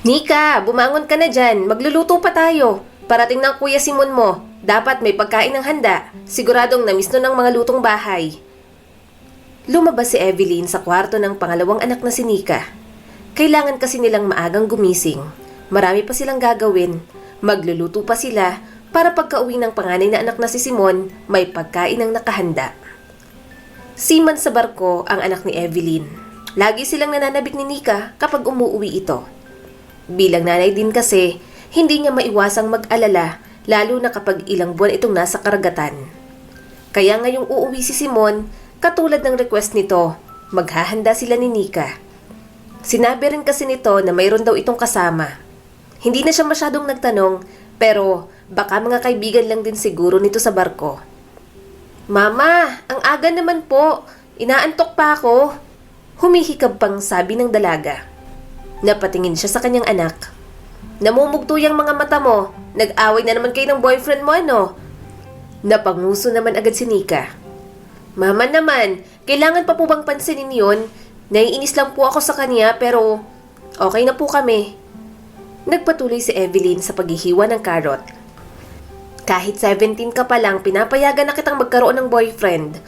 Nika, bumangon ka na dyan. Magluluto pa tayo. Parating ng Kuya Simon mo. Dapat may pagkain ng handa. Siguradong namiss nun ng mga lutong bahay. Lumabas si Evelyn sa kwarto ng pangalawang anak na si Nika. Kailangan kasi nilang maagang gumising. Marami pa silang gagawin. Magluluto pa sila para pagka-uwi ng panganay na anak na si Simon, may pagkain ang nakahanda. Siman sa barko ang anak ni Evelyn. Lagi silang nananabik ni Nika kapag umuuwi ito. Bilang nanay din kasi, hindi niya maiwasang mag-alala lalo na kapag ilang buwan itong nasa karagatan. Kaya ngayong uuwi si Simon, katulad ng request nito, maghahanda sila ni Nika. Sinabi rin kasi nito na mayroon daw itong kasama. Hindi na siya masyadong nagtanong, pero baka mga kaibigan lang din siguro nito sa barko. Mama, ang aga naman po. Inaantok pa ako. Humihikab pang sabi ng dalaga. Napatingin siya sa kanyang anak. Namumugto yung mga mata mo. Nag-away na naman kayo ng boyfriend mo, ano? Napanguso naman agad si Nika. Mama naman, kailangan pa po bang pansinin yun? Naiinis lang po ako sa kanya pero okay na po kami. Nagpatuloy si Evelyn sa paghihiwa ng karot. Kahit 17 ka pa lang, pinapayagan na kitang magkaroon ng boyfriend.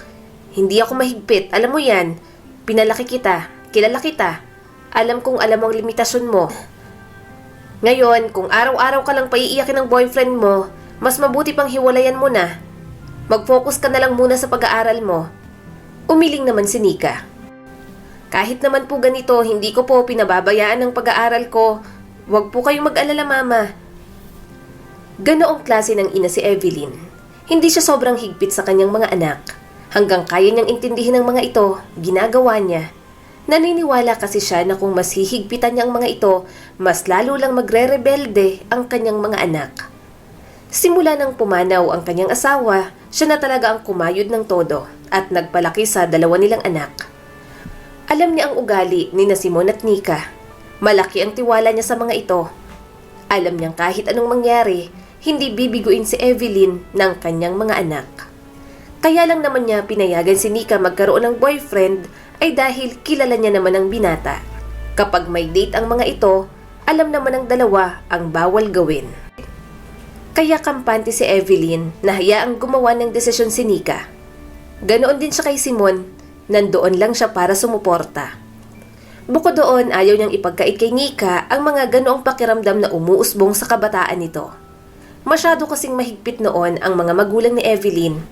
Hindi ako mahigpit, alam mo yan. Pinalaki kita, kilala kita. Alam kong alam mo ang limitasyon mo. Ngayon, kung araw-araw ka lang paiiyakin ng boyfriend mo, mas mabuti pang hiwalayan mo na. Mag-focus ka na lang muna sa pag-aaral mo. Umiling naman si Nika. Kahit naman po ganito, hindi ko po pinababayaan ang pag-aaral ko. Huwag po kayong mag-alala, Mama. Ganoong klase ng ina si Evelyn. Hindi siya sobrang higpit sa kanyang mga anak. Hanggang kaya niyang intindihin ang mga ito, ginagawa niya. Naniniwala kasi siya na kung mas hihigpitan niya ang mga ito, mas lalo lang magre-rebelde ang kanyang mga anak. Simula nang pumanaw ang kanyang asawa, siya na talaga ang kumayod ng todo at nagpalaki sa dalawa nilang anak. Alam niya ang ugali ni Simon at Nika. Malaki ang tiwala niya sa mga ito. Alam niyang kahit anong mangyari, hindi bibiguin si Evelyn ng kanyang mga anak. Kaya lang naman niya pinayagan si Nika magkaroon ng boyfriend ay dahil kilala niya naman ang binata. Kapag may date ang mga ito, alam naman ng dalawa ang bawal gawin. Kaya kampante si Evelyn na hayaang gumawa ng desisyon si Nika. Ganoon din siya kay Simon, nandoon lang siya para sumuporta. Bukod doon, ayaw niyang ipagkait kay Nika ang mga ganoong pakiramdam na umuusbong sa kabataan nito. Masyado kasing mahigpit noon ang mga magulang ni Evelyn.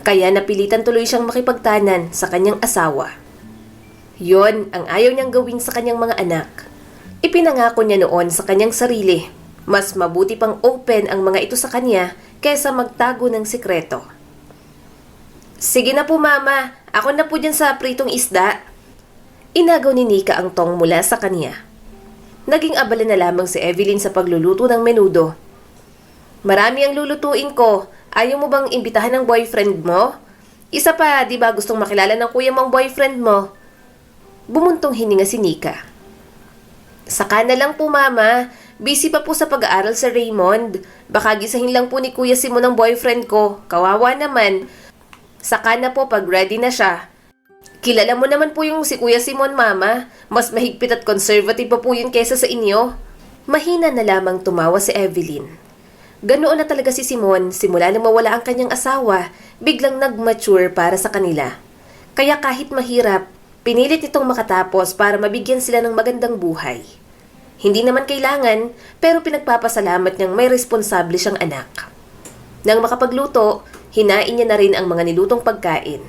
Kaya napilitan tuloy siyang makipagtanan sa kanyang asawa. Yon ang ayaw niyang gawin sa kanyang mga anak. Ipinangako niya noon sa kanyang sarili. Mas mabuti pang open ang mga ito sa kanya kaysa magtago ng sikreto. Sige na po, Mama. Ako na po dyan sa pritong isda. Inagaw ni Nika ang tong mula sa kanya. Naging abala na lamang si Evelyn sa pagluluto ng menudo. Marami ang lulutuin ko. Ayaw mo bang imbitahan ng boyfriend mo? Isa pa, di ba gustong makilala ng kuya mong boyfriend mo? Bumuntong hininga si Nika. Saka na lang po, Mama. Busy pa po sa pag-aaral sa Raymond. Baka gisahin lang po ni Kuya Simon ang boyfriend ko. Kawawa naman. Saka na po pag ready na siya. Kilala mo naman po yung si Kuya Simon, Mama. Mas mahigpit at conservative pa po yun kaysa sa inyo. Mahina na lamang tumawa si Evelyn. Ganoon na talaga si Simon simula nang mawala ang kanyang asawa, biglang nag-mature para sa kanila. Kaya kahit mahirap, pinilit itong makatapos para mabigyan sila ng magandang buhay. Hindi naman kailangan, pero pinagpapasalamat niyang may responsable siyang anak. Nang makapagluto, hinain niya na rin ang mga nilutong pagkain.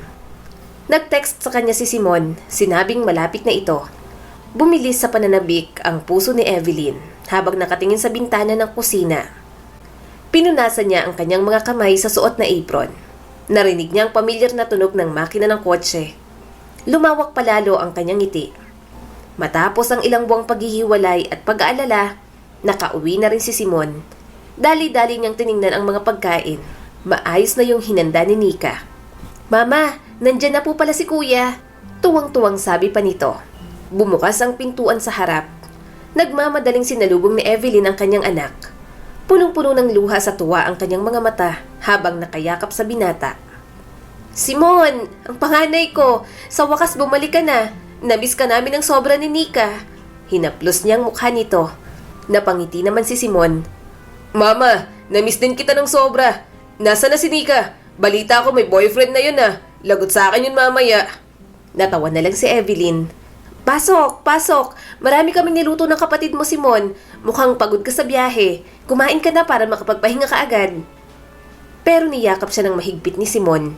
Nag-text sa kanya si Simon, sinabing malapit na ito. Bumilis sa pananabik ang puso ni Evelyn habang nakatingin sa bintana ng kusina. Pinunasan niya ang kanyang mga kamay sa suot na apron. Narinig niya ang pamilyar na tunog ng makina ng kotse. Lumawak palalo ang kanyang ngiti. Matapos ang ilang buwang paghihiwalay at pag-aalala, nakauwi na rin si Simon. Dali-dali niyang tiningnan ang mga pagkain. Maayos na yung hinanda ni Nika. Mama, nandyan na po pala si Kuya. Tuwang-tuwang sabi pa nito. Bumukas ang pintuan sa harap. Nagmamadaling sinalubong ni Evelyn ang kanyang anak. Punong-puno ng luha sa tuwa ang kanyang mga mata habang nakayakap sa binata. Simon, ang panganay ko, sa wakas bumalik ka na. Namiss ka namin ng sobra ni Nika. Hinaplos niya ang mukha nito. Napangiti naman si Simon. Mama, namiss din kita ng sobra. Nasa na si Nika? Balita ko may boyfriend na yun ah. Lagot sa akin yun mamaya. Natawa na lang si Evelyn. Pasok, pasok. Marami kaming niluto ng kapatid mo, Simon. Mukhang pagod ka sa biyahe. Kumain ka na para makapagpahinga ka agad. Pero niyakap siya ng mahigpit ni Simon.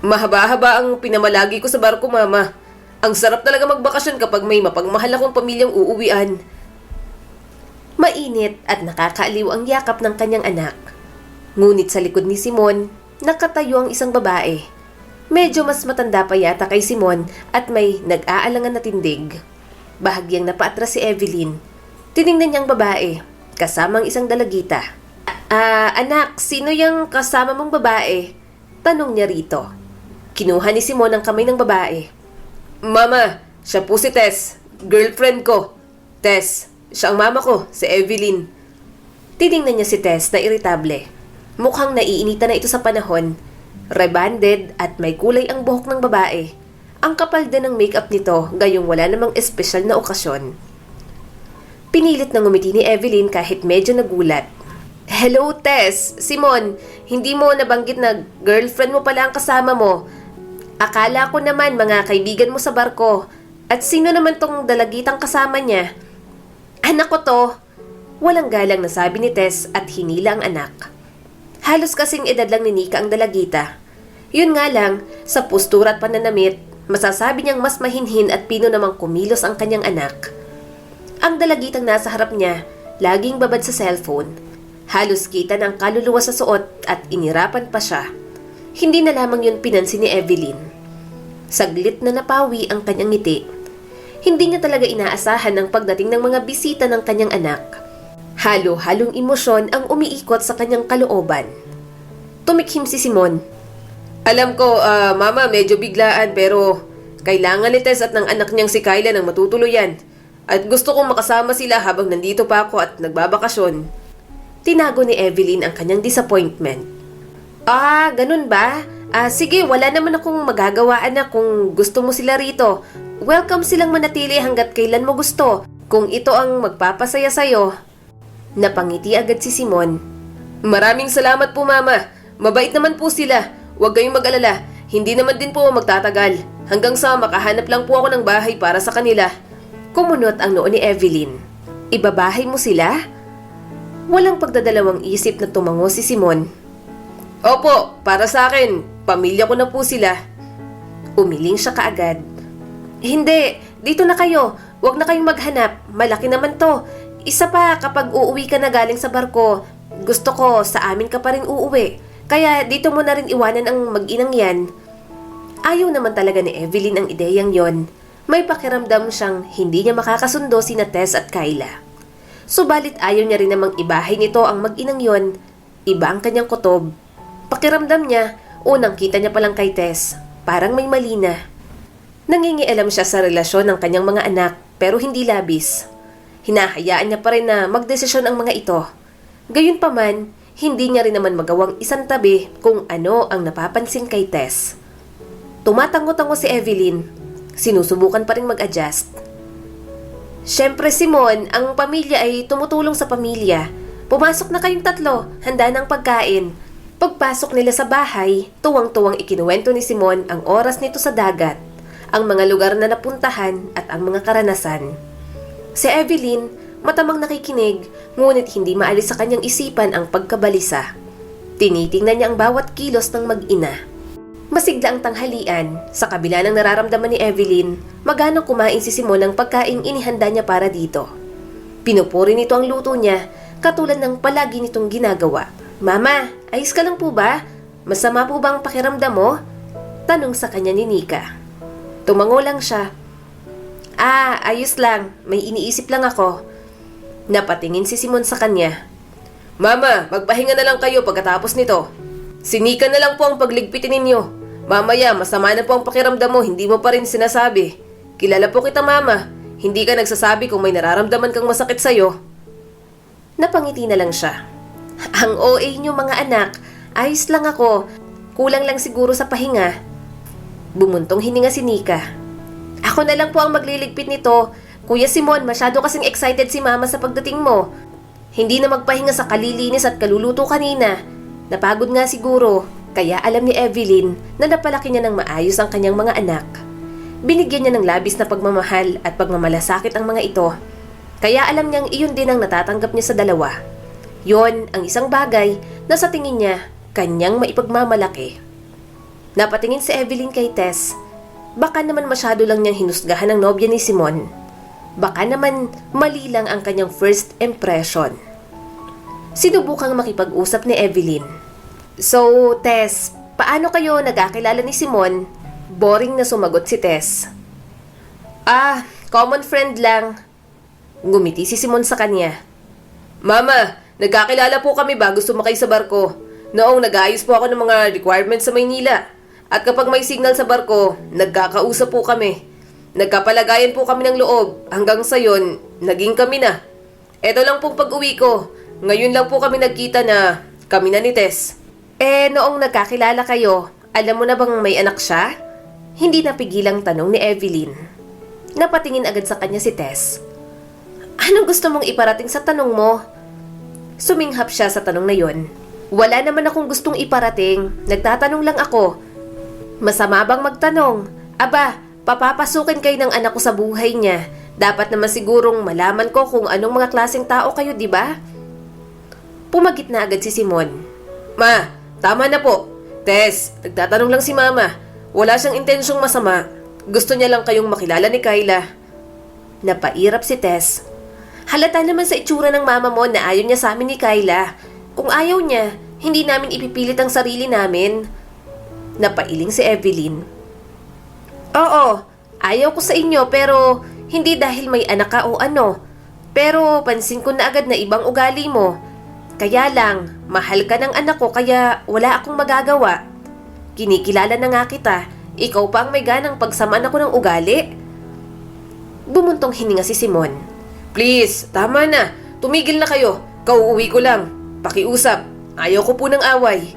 Mahaba-haba ang pinamalagi ko sa barko, Mama. Ang sarap talaga magbakasyon kapag may mapagmahal akong pamilyang uuwian. Mainit at nakakaaliw ang yakap ng kanyang anak. Ngunit sa likod ni Simon, nakatayo ang isang babae. Medyo mas matanda pa yata kay Simon at may nag-aalangan na tindig. Bahagyang napaatras si Evelyn. Tiningnan niyang babae, kasamang isang dalagita. Anak, sino yung kasama mong babae? Tanong niya rito. Kinuha ni Simon ang kamay ng babae. Mama, siya po si Tess, girlfriend ko. Tess, siya ang mama ko, si Evelyn. Tiningnan niya si Tess na iritable. Mukhang naiinita na ito sa panahon. Rebanded at may kulay ang buhok ng babae. Ang kapal din ng makeup nito, gayong wala namang espesyal na okasyon. Pinilit na ngumiti ni Evelyn kahit medyo nagulat. Hello, Tess. Simon, hindi mo nabanggit na girlfriend mo pala ang kasama mo. Akala ko naman mga kaibigan mo sa barko. At sino naman tong dalagitang kasama niya? Anak ko to. Walang galang na sabi ni Tess at hinila ang anak. Halos kasing edad lang ni Nika ang dalagita. Yun nga lang, sa postura at pananamit, masasabi niyang mas mahinhin at pino namang kumilos ang kanyang anak. Ang dalagitang nasa harap niya, laging babad sa cellphone. Halos kita ng kaluluwa sa suot at inirapan pa siya. Hindi na lamang yun pinansin ni Evelyn. Saglit na napawi ang kanyang ngiti. Hindi niya talaga inaasahan ang pagdating ng mga bisita ng kanyang anak. Halo-halong emosyon ang umiikot sa kanyang kalooban. Tumikhim si Simon. Alam ko, Mama, medyo biglaan pero kailangan ni Tess at ng anak niyang si Kyla ng matutuluyan. At gusto kong makasama sila habang nandito pa ako at nagbabakasyon. Tinago ni Evelyn ang kanyang disappointment. Ganun ba? Sige, wala naman akong magagawa anak kung gusto mo sila rito. Welcome silang manatili hanggat kailan mo gusto. Kung ito ang magpapasaya sa'yo. Napangiti agad si Simon. Maraming salamat po, Mama. Mabait naman po sila. Huwag kayong mag-alala. Hindi naman din po magtatagal. Hanggang sa makahanap lang po ako ng bahay para sa kanila. Kumunot ang noo ni Evelyn. Ibabahay mo sila? Walang pagdadalawang isip na tumango si Simon. Opo, para sa akin. Pamilya ko na po sila. Umiling siya kaagad. Hindi, dito na kayo. Huwag na kayong maghanap. Malaki naman to. Isa pa, kapag uuwi ka na galing sa barko, gusto ko sa amin ka pa rin uuwi. Kaya dito mo na rin iwanan ang mag-inang yan. Ayaw naman talaga ni Evelyn ang ideyang yon. May pakiramdam siyang hindi niya makakasundo sina Tess at Kyla. Subalit ayaw niya rin namang ibahay nito ang mag-inang yon. Iba ang kanyang kutob. Pakiramdam niya, unang kita niya palang kay Tess. Parang may mali na. Nangingialam siya sa relasyon ng kanyang mga anak pero hindi labis. Hinahayaan niya pa rin na magdesisyon ang mga ito. Gayunpaman, hindi niya rin naman magawang isang tabi kung ano ang napapansin kay Tess. Tumatango-tango si Evelyn. Sinusubukan pa rin mag-adjust. Siyempre, Simon, ang pamilya ay tumutulong sa pamilya. Pumasok na kayong tatlo, handa ng pagkain. Pagpasok nila sa bahay, tuwang-tuwang ikinuwento ni Simon ang oras nito sa dagat, ang mga lugar na napuntahan at ang mga karanasan. Si Evelyn, matamang nakikinig, ngunit hindi maalis sa kanyang isipan ang pagkabalisa. Tinitingnan niya ang bawat kilos ng mag-ina. Masigla ang tanghalian, sa kabila ng nararamdaman ni Evelyn, maganang kumain si Simon ng pagkaing inihanda niya para dito. Pinupuri nito ang luto niya, katulad ng palagi nitong ginagawa. Mama, ayos ka lang po ba? Masama po bang pakiramdam mo? Tanong sa kanya ni Nika. Tumango lang siya. Ayos lang. May iniisip lang ako. Napatingin si Simon sa kanya. Mama, magpahinga na lang kayo pagkatapos nito. Sinika na lang po ang pagligpitin ninyo. Mamaya, masama na po ang pakiramdam mo, hindi mo pa rin sinasabi. Kilala po kita, Mama. Hindi ka nagsasabi kung may nararamdaman kang masakit sa'yo. Napangiti na lang siya. Ang OA niyo mga anak, ayos lang ako. Kulang lang siguro sa pahinga. Bumuntong hininga si Nika. Ako na lang po ang magliligpit nito. Kuya Simon, masyado kasing excited si Mama sa pagdating mo. Hindi na magpahinga sa kalilinis at kaluluto kanina. Napagod nga siguro, kaya alam ni Evelyn na napalaki niya ng maayos ang kanyang mga anak. Binigyan niya ng labis na pagmamahal at pagmamalasakit ang mga ito. Kaya alam niyang iyon din ang natatanggap niya sa dalawa. Yon ang isang bagay na sa tingin niya kanyang maipagmamalaki. Napatingin si Evelyn kay Tess. Baka naman masyado lang niyang hinusgahan ang nobya ni Simon. Baka naman mali lang ang kanyang first impression. Sinubukang makipag-usap ni Evelyn. So, Tess, paano kayo nagkakilala ni Simon? Boring na sumagot si Tess. Common friend lang. Ngumiti si Simon sa kanya. Mama, nagkakilala po kami bago sumakay sa barko. Noong nag-aayos po ako ng mga requirements sa Maynila. At kapag may signal sa barko, nagkakausap po kami. Nagkapalagayan po kami ng loob hanggang sa yon, naging kami na. Eto lang pong pag-uwi ko. Ngayon lang po kami nagkita na kami na ni Tess. Noong nagkakilala kayo, alam mo na bang may anak siya? Hindi napigilang tanong ni Evelyn. Napatingin agad sa kanya si Tess. Anong gusto mong iparating sa tanong mo? Suminghap siya sa tanong na yon. Wala naman akong gustong iparating. Nagtatanong lang ako. Masama bang magtanong? Aba, papapasukin kayo ng anak ko sa buhay niya. Dapat naman sigurong malaman ko kung anong mga klaseng tao kayo, di ba? Pumagit na agad si Simon. Ma, tama na po. Tess, nagtatanong lang si Mama. Wala siyang intensyong masama. Gusto niya lang kayong makilala ni Kyla. Napairap si Tess. Halata naman sa itsura ng mama mo na ayaw niya sa amin ni Kyla. Kung ayaw niya, hindi namin ipipilit ang sarili namin. Napailing si Evelyn. Oo, ayaw ko sa inyo pero hindi dahil may anak ka o ano. Pero pansin ko na agad na ibang ugali mo. Kaya lang, mahal ka ng anak ko kaya wala akong magagawa. Kinikilala na nga kita, ikaw pa ang may ganang pagsamaan ako ng ugali. Bumuntong hininga si Simon. Please, tama na. Tumigil na kayo. Kauuwi ko lang. Pakiusap. Ayaw ko po ng away.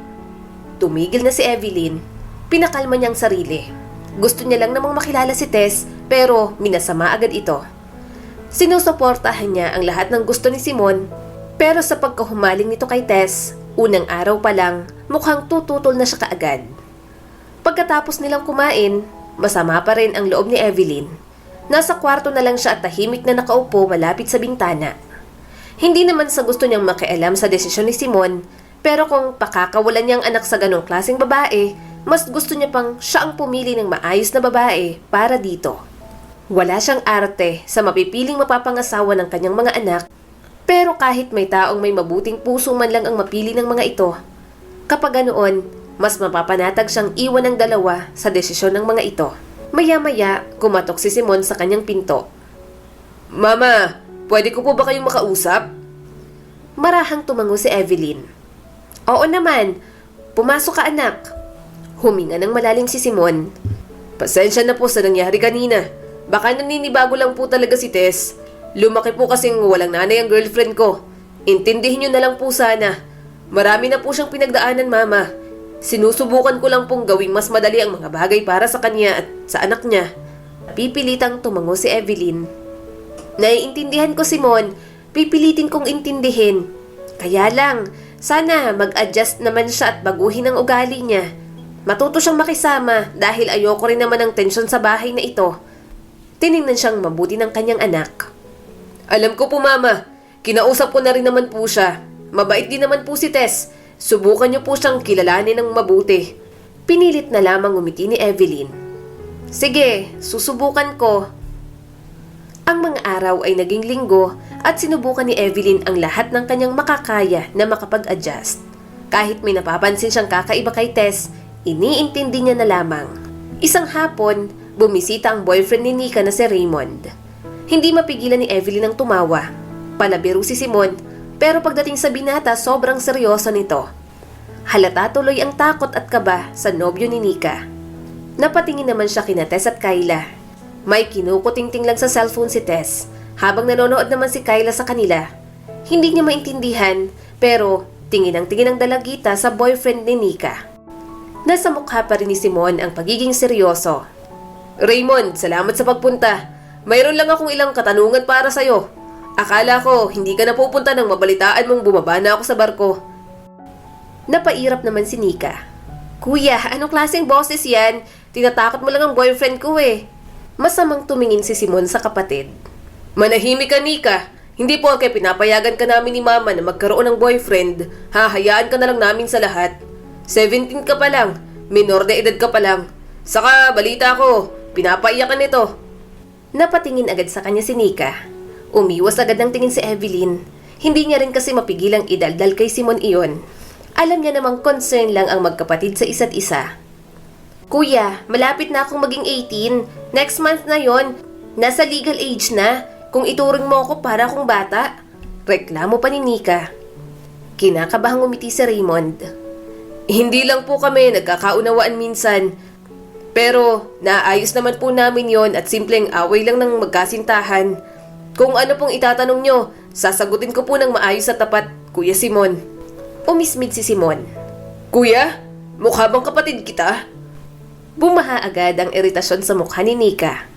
Tumigil na si Evelyn. Pinakalma niyang sarili. Gusto niya lang namang makilala si Tess pero minasama agad ito. Sinusuportahan niya ang lahat ng gusto ni Simon pero sa pagkahumaling nito kay Tess, unang araw pa lang mukhang tututol na siya kaagad. Pagkatapos nilang kumain, masama pa rin ang loob ni Evelyn. Nasa kwarto na lang siya at tahimik na nakaupo malapit sa bintana. Hindi naman sa gusto niyang makialam sa desisyon ni Simon pero kung pakakawalan niyang anak sa ganong klaseng babae, mas gusto niya pang siya ang pumili ng maayos na babae para dito. Wala siyang arte sa mapipiling mapapangasawa ng kanyang mga anak, pero kahit may taong may mabuting puso man lang ang mapili ng mga ito, kapag ganoon, mas mapapanatag siyang iwan ng dalawa sa desisyon ng mga ito. Maya-maya, kumatok si Simon sa kanyang pinto. Mama, pwede ko po ba kayong makausap? Marahang tumango si Evelyn. Oo naman, pumasok ka anak. Huminga ng malalim si Simon. Pasensya na po sa nangyari kanina. Baka naninibago lang po talaga si Tess. Lumaki po kasing walang nanay ang girlfriend ko. Intindihin niyo na lang po sana. Marami na po siyang pinagdaanan, Mama. Sinusubukan ko lang pong gawing mas madali ang mga bagay para sa kanya at sa anak niya. Pipilitang tumango si Evelyn. Naiintindihan ko, Simon. Pipilitin kong intindihin. Kaya lang, sana mag-adjust naman siya at baguhin ang ugali niya. Matuto siyang makisama dahil ayoko rin naman ng tensyon sa bahay na ito. Tiningnan siyang mabuti ng kanyang anak. Alam ko po, Mama. Kinausap ko na rin naman po siya. Mabait din naman po si Tess. Subukan niyo po siyang kilalanin ng mabuti. Pinilit na lamang ngumiti ni Evelyn. Sige, susubukan ko. Ang mga araw ay naging linggo at sinubukan ni Evelyn ang lahat ng kanyang makakaya na makapag-adjust. Kahit may napapansin siyang kakaiba kay Tess, iniintindi niya na lamang. Isang hapon, bumisita ang boyfriend ni Nika na si Raymond. Hindi mapigilan ni Evelyn ang tumawa. Palabiro si Simon, pero pagdating sa binata sobrang seryoso nito. Halata tuloy ang takot at kaba sa nobyo ni Nika. Napatingin naman siya kina Tess at Kyla. May kinukutingting lang sa cellphone si Tess, habang nanonood naman si Kyla sa kanila. Hindi niya maintindihan, pero tingin ang dalagita sa boyfriend ni Nika. Nasa mukha pa rin ni Simon ang pagiging seryoso. Raymond, salamat sa pagpunta. mayroon lang akong ilang katanungan para sa'yo. Akala ko hindi ka na pupunta nang mabalitaan mong bumaba na ako sa barko. Napairap naman si Nika. Kuya, anong klaseng boses yan? Tinatakot mo lang ang boyfriend ko eh. Masamang tumingin si Simon sa kapatid. Manahimik ka, Nika. Hindi po kaya pinapayagan ka namin ni Mama na magkaroon ng boyfriend. Hahayaan ka na lang namin sa lahat. 17 ka pa lang. Minor de edad ka pa lang. Saka balita ko, pinapaiyakan nito. Napatingin agad sa kanya si Nika. Umiwas agad ng tingin si Evelyn. Hindi niya rin kasi mapigilang idaldal kay Simon iyon. Alam niya namang concern lang ang magkapatid sa isa't isa. Kuya, malapit na akong maging 18. Next month na yon. Nasa legal age na. Kung ituring mo ako para akong bata. Reklamo pa ni Nika. Kinakabahang umiti si Raymond. Hindi lang po kami nagkakaunawaan minsan. Pero naayos naman po namin yon at simpleng away lang ng magkasintahan. Kung ano pong itatanong nyo, sasagutin ko po ng maayos at tapat, Kuya Simon. Umismid si Simon. Kuya, mukha bang kapatid kita? Bumaha agad ang iritasyon sa mukha ni Nika.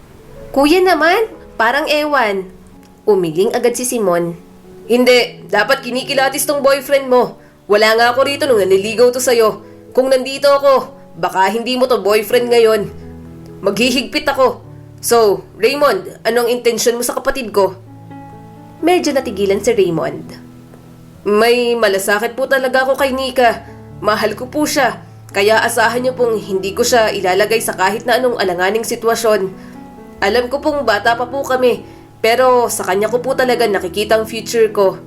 Kuya naman, parang ewan. Umiling agad si Simon. Hindi, dapat kinikilatis tong boyfriend mo. Wala nga ako rito nung naniligaw to sa'yo. Kung nandito ako, baka hindi mo to boyfriend ngayon. Maghihigpit ako. So, Raymond, anong intensyon mo sa kapatid ko? Medyo natigilan si Raymond. May malasakit po talaga ako kay Nika. Mahal ko po siya. Kaya asahan niyo pong hindi ko siya ilalagay sa kahit na anong alanganing sitwasyon. Alam ko pong bata pa po kami, pero sa kanya ko po talaga nakikita ang future ko.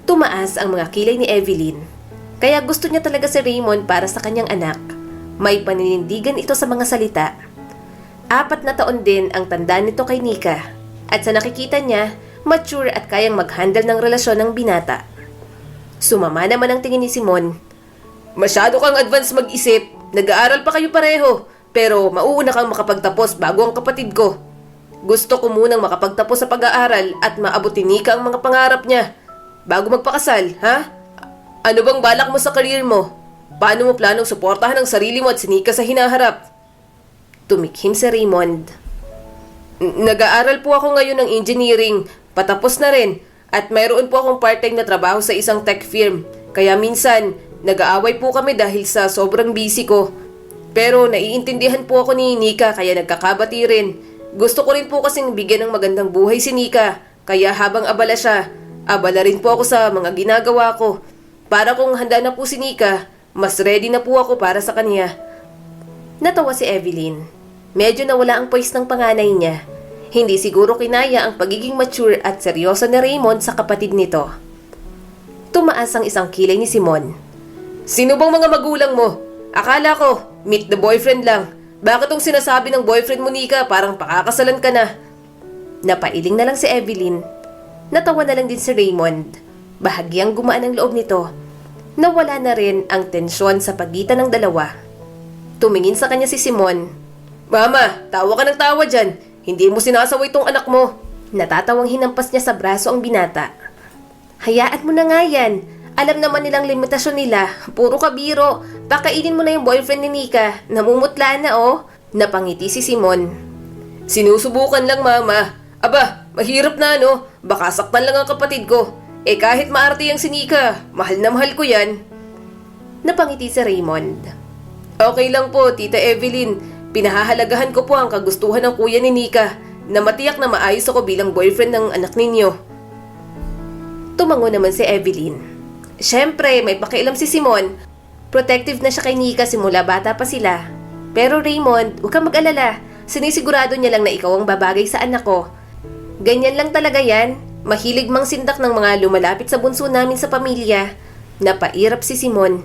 Tumaas ang mga kilay ni Evelyn. Kaya gusto niya talaga si Raymond para sa kanyang anak. May paninindigan ito sa mga salita. 4 na taon din ang tanda nito kay Nika. At sa nakikita niya, mature at kayang mag-handle ng relasyon ng binata. Sumama naman ang tingin ni Simon. Masyado kang advance mag-isip. Nag-aaral pa kayo pareho. Pero mauuna kang makapagtapos bago ang kapatid ko. Gusto ko munang makapagtapos sa pag-aaral at maabot ni Nika ang mga pangarap niya. Bago magpakasal, ha? Ano bang balak mo sa career mo? Paano mo planong suportahan ang sarili mo at si Nika sa hinaharap? Tumikhim si Raymond. Nag-aaral po ako ngayon ng engineering. Patapos na rin. At mayroon po akong part-time na trabaho sa isang tech firm. Kaya minsan, nag-aaway po kami dahil sa sobrang busy ko. Pero naiintindihan po ako ni Nika kaya nagkakabati rin. Gusto ko rin po kasing bigyan ng magandang buhay si Nika. Kaya habang abala siya, abala rin po ako sa mga ginagawa ko. Para kung handa na po si Nika, mas ready na po ako para sa kanya. Natawa si Evelyn. Medyo nawala ang poise ng panganay niya. Hindi siguro kinaya ang pagiging mature at seryoso ni Raymond sa kapatid nito. Tumaas ang isang kilay ni Simon. Sino bang mga magulang mo? Akala ko, meet the boyfriend lang. Bakit tong sinasabi ng boyfriend mo, Nika, parang pakakasalan ka na? Napailing na lang si Evelyn. Natawa na lang din si Raymond. Bahagyang gumaan ang loob nito. Nawala na rin ang tensyon sa pagitan ng dalawa. Tumingin sa kanya si Simon. Mama, tawa ka ng tawa dyan. Hindi mo sinasaway tong anak mo. Natatawang hinampas niya sa braso ang binata. Hayaan mo na nga yan. Alam naman nilang limitasyon nila. Puro kabiro. Pakainin mo na yung boyfriend ni Nika. Namumutla na oh. Napangiti si Simon. Sinusubukan lang, Mama. Aba, mahirap na no. Baka saktan lang ang kapatid ko. Eh kahit maarte yung si Nika, mahal na mahal ko yan. Napangiti si Raymond. Okay lang po, Tita Evelyn. Pinahahalagahan ko po ang kagustuhan ng kuya ni Nika na matiyak na maayos ako bilang boyfriend ng anak ninyo. Tumango naman si Evelyn. Siyempre, may pakialam si Simon. Protective na siya kay Nika simula bata pa sila. Pero Raymond, huwag kang mag-alala. Sinisigurado niya lang na ikaw ang babagay sa anak ko. Ganyan lang talaga yan. Mahilig mang sindak ng mga lumalapit sa bunso namin sa pamilya. Napairap si Simon.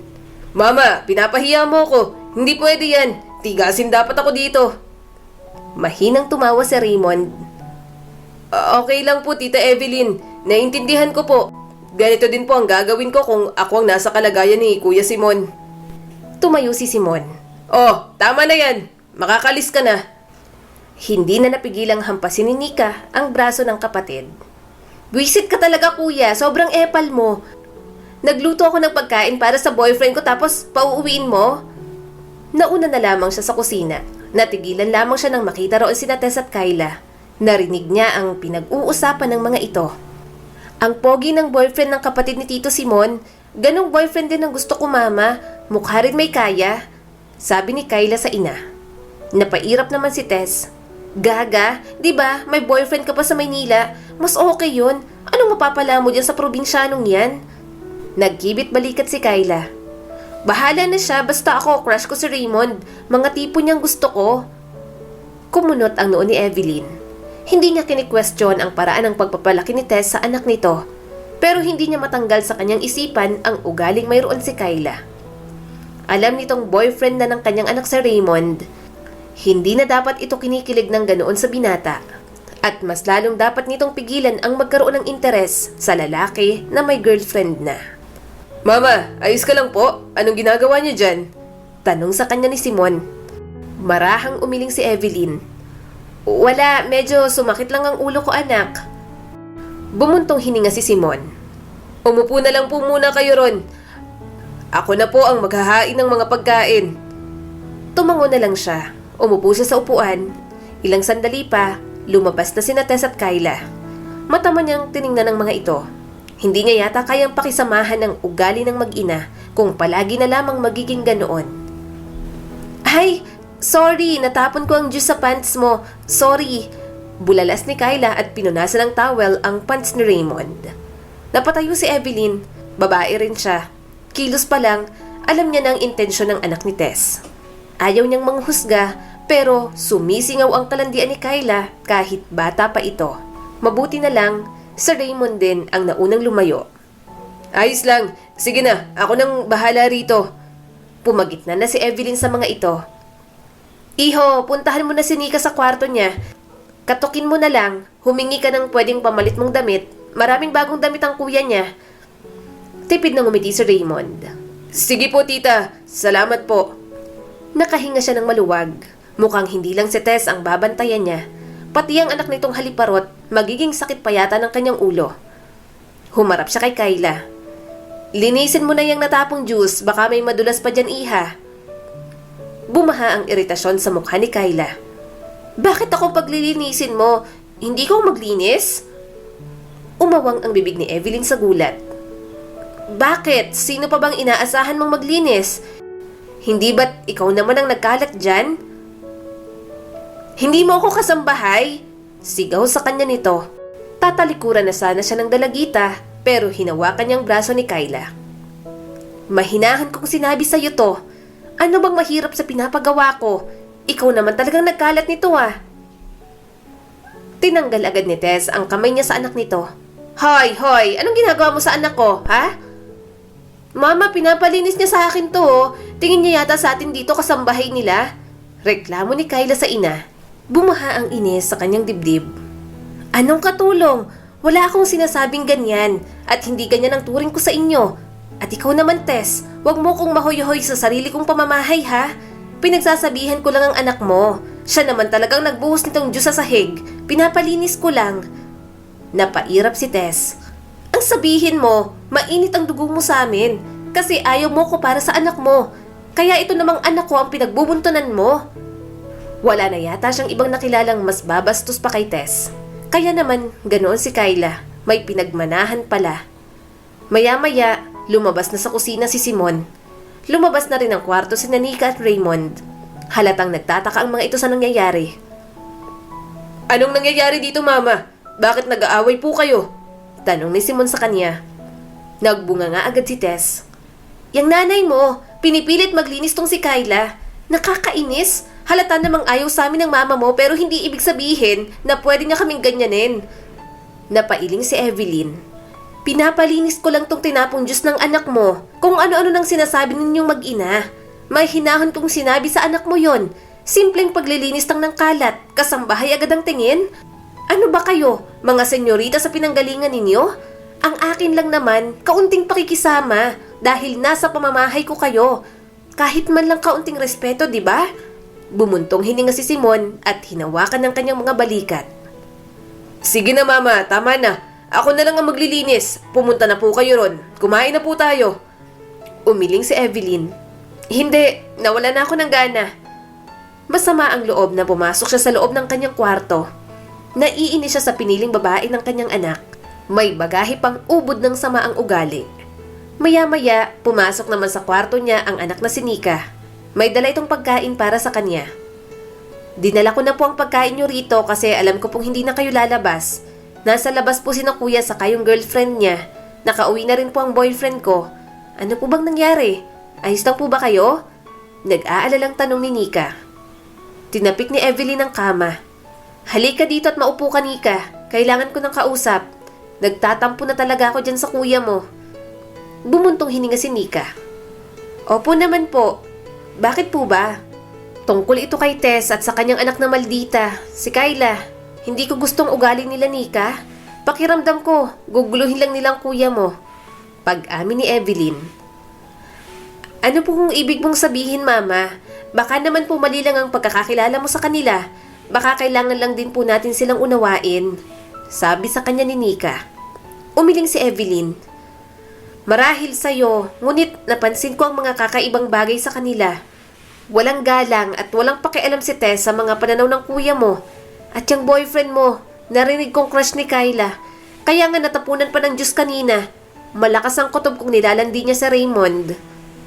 Mama, pinapahiya mo ko. Hindi pwede yan. Tigasin dapat ako dito. Mahinang tumawa si Raymond. Okay lang po, Tita Evelyn. Naintindihan ko po. Ganito din po ang gagawin ko kung ako ang nasa kalagayan ni Kuya Simon. Tumayo si Simon. Oh, tama na yan. Makakalis ka na. Hindi na napigilang hampasin ni Nika ang braso ng kapatid. Buisit ka talaga, kuya. Sobrang epal mo. Nagluto ako ng pagkain para sa boyfriend ko tapos pauuwiin mo? Nauna na lamang siya sa kusina. Natigilan lamang siya nang makita roon sina Tess at Kyla. Narinig niya ang pinag-uusapan ng mga ito. Ang pogi ng boyfriend ng kapatid ni Tito Simon, ganong boyfriend din ang gusto ko mama, mukha rin may kaya, sabi ni Kayla sa ina. Napairap naman si Tess. Gaga, di ba may boyfriend ka pa sa Maynila, mas okay yun, anong mapapala mo dyan sa probinsyanong yan? Nagkibit balikat si Kayla. Bahala na siya, basta ako, crush ko si Raymond, mga tipo niyang gusto ko. Kumunot ang noo ni Evelyn. Hindi niya kini-question ang paraan ng pagpapalaki ni Tess sa anak nito, pero hindi niya matanggal sa kanyang isipan ang ugaling mayroon si Kayla. Alam nitong boyfriend na ng kanyang anak si Raymond, hindi na dapat ito kinikilig ng ganoon sa binata, at mas lalong dapat nitong pigilan ang magkaroon ng interes sa lalaki na may girlfriend na. Mama, ayos ka lang po? Anong ginagawa niyo dyan? Tanong sa kanya ni Simon. Marahang umiling si Evelyn. Wala, medyo sumakit lang ang ulo ko anak. Bumuntong hininga si Simon. Umupo na lang po muna kayo ron. Ako na po ang maghahain ng mga pagkain. Tumango na lang siya. Umupo siya sa upuan. Ilang sandali pa, lumabas na sina Tess at Kayla. Mata man niyang tiningnan ng mga ito. Hindi niya yata kayang pakisamahan ng ugali ng mag-ina kung palagi na lamang magiging ganoon. Ay! Sorry, natapon ko ang juice sa pants mo. Sorry. Bulalas ni Kayla at pinunasan ng towel ang pants ni Raymond. Napatayo si Evelyn. Babae rin siya. Kilos pa lang, alam niya na ang intensyon ng anak ni Tess. Ayaw niyang manghusga, pero sumisingaw ang kalandian ni Kayla kahit bata pa ito. Mabuti na lang, si Raymond din ang naunang lumayo. Ayos lang. Sige na, ako nang bahala rito. Pumagitna na si Evelyn sa mga ito. Iho, puntahan mo na si Nika sa kwarto niya. Katukin mo na lang, humingi ka ng pwedeng pamalit mong damit. Maraming bagong damit ang kuya niya. Tipid na ngumiti si Raymond. Sige po tita, salamat po. Nakahinga siya ng maluwag. Mukhang hindi lang si Tess ang babantayan niya. Pati ang anak nitong haliparot, magiging sakit pa yata ng kanyang ulo. Humarap siya kay Kayla. Linisin mo na yung natapong juice, baka may madulas pa dyan iha. Bumaha ang iritasyon sa mukha ni Kayla. Bakit ako paglilinisin mo? Hindi ko maglinis? Umawang ang bibig ni Evelyn sa gulat. Bakit? Sino pa bang inaasahan mong maglinis? Hindi ba't ikaw naman ang nagkalat dyan? Hindi mo ako kasambahay? Sigaw sa kanya nito. Tatalikuran na sana siya ng dalagita, pero hinawakan niyang braso ni Kayla. Mahinahan kong sinabi sa'yo to. Ano bang mahirap sa pinapagawa ko? Ikaw naman talagang nagkalat nito ah. Tinanggal agad ni Tess ang kamay niya sa anak nito. Hoy, hoy! Anong ginagawa mo sa anak ko, ha? Mama, pinapalinis niya sa akin to oh. Tingin niya yata sa atin dito kasambahay nila. Reklamo ni Kayla sa ina. Bumaha ang inis sa kanyang dibdib. Anong katulong? Wala akong sinasabing ganyan at hindi ganyan ang turing ko sa inyo. At ikaw naman, Tess, wag mo kong mahoy-hoy sa sarili kong pamamahay, ha? Pinagsasabihan ko lang ang anak mo. Siya naman talagang nagbuhos nitong juice sa sahig. Pinapalinis ko lang. Napairap si Tess. Ang sabihin mo, mainit ang dugo mo sa amin. Kasi ayaw mo ko para sa anak mo. Kaya ito namang anak ko ang pinagbubuntunan mo. Wala na yata siyang ibang nakilalang mas babastos pa kay Tess. Kaya naman, ganoon si Kayla. May pinagmanahan pala. Maya-maya, lumabas na sa kusina si Simon. Lumabas na rin ang kwarto si Nika at Raymond. Halatang nagtataka ang mga ito sa nangyayari. Anong nangyayari dito, Mama? Bakit nag-aaway po kayo? Tanong ni Simon sa kanya. Nagbunga nga agad si Tess. Yang nanay mo, pinipilit maglinis tong si Kayla. Nakakainis. Halata namang ayaw sa amin ng mama mo pero hindi ibig sabihin na pwede niya kaming ganyanin. Napailing si Evelyn. Pinapalinis ko lang tong tinapong juice ng anak mo. Kung ano-ano nang sinasabi ninyong mag-ina. May hinahon kong sinabi sa anak mo yon. Simpleng paglilinis lang ng kalat. Kasambahay agad ang tingin. Ano ba kayo? Mga senyorita sa pinanggalingan ninyo? Ang akin lang naman, kaunting pakikisama. Dahil nasa pamamahay ko kayo. Kahit man lang kaunting respeto, di ba? Bumuntong hininga si Simon at hinawakan ng kanyang mga balikat. Sige na mama, tama na. Ako na lang ang maglilinis. Pumunta na po kayo ron. Kumain na po tayo. Umiling si Evelyn. Hindi, nawala na ako ng gana. Masama ang loob na pumasok siya sa loob ng kanyang kwarto. Naiinis siya sa piniling babae ng kanyang anak. May bagahe pang ubod ng sama ang ugali. Maya-maya, pumasok naman sa kwarto niya ang anak na si Nika. May dala itong pagkain para sa kanya. Dinala ko na po ang pagkain niyo rito kasi alam ko pong hindi na kayo lalabas. Nasa labas po si na kuya saka yung girlfriend niya. Nakauwi na rin po ang boyfriend ko. Ano po bang nangyari? Ayos lang po ba kayo? Nag-aalalang tanong ni Nika. Tinapik ni Evelyn ang kama. Halika dito at maupo ka, Nika. Kailangan ko ng kausap. Nagtatampo na talaga ako dyan sa kuya mo. Bumuntong hininga si Nika. Opo naman po. Bakit po ba? Tungkol ito kay Tess at sa kanyang anak na maldita, si Kyla. Hindi ko gustong ugali nila, Nika. Pakiramdam ko, guguluhin lang nilang kuya mo. Pag-amin ni Evelyn. Ano po kung ibig mong sabihin, Mama? Baka naman po mali lang ang pagkakakilala mo sa kanila. Baka kailangan lang din po natin silang unawain. Sabi sa kanya ni Nika. Umiling si Evelyn. Marahil sa'yo, ngunit napansin ko ang mga kakaibang bagay sa kanila. Walang galang at walang pakialam si Tess sa mga pananaw ng kuya mo. At yung boyfriend mo, narinig kong crush ni Kyla. Kaya nga natapunan pa ng Diyos kanina. Malakas ang kutob kung nilalandi niya sa Raymond.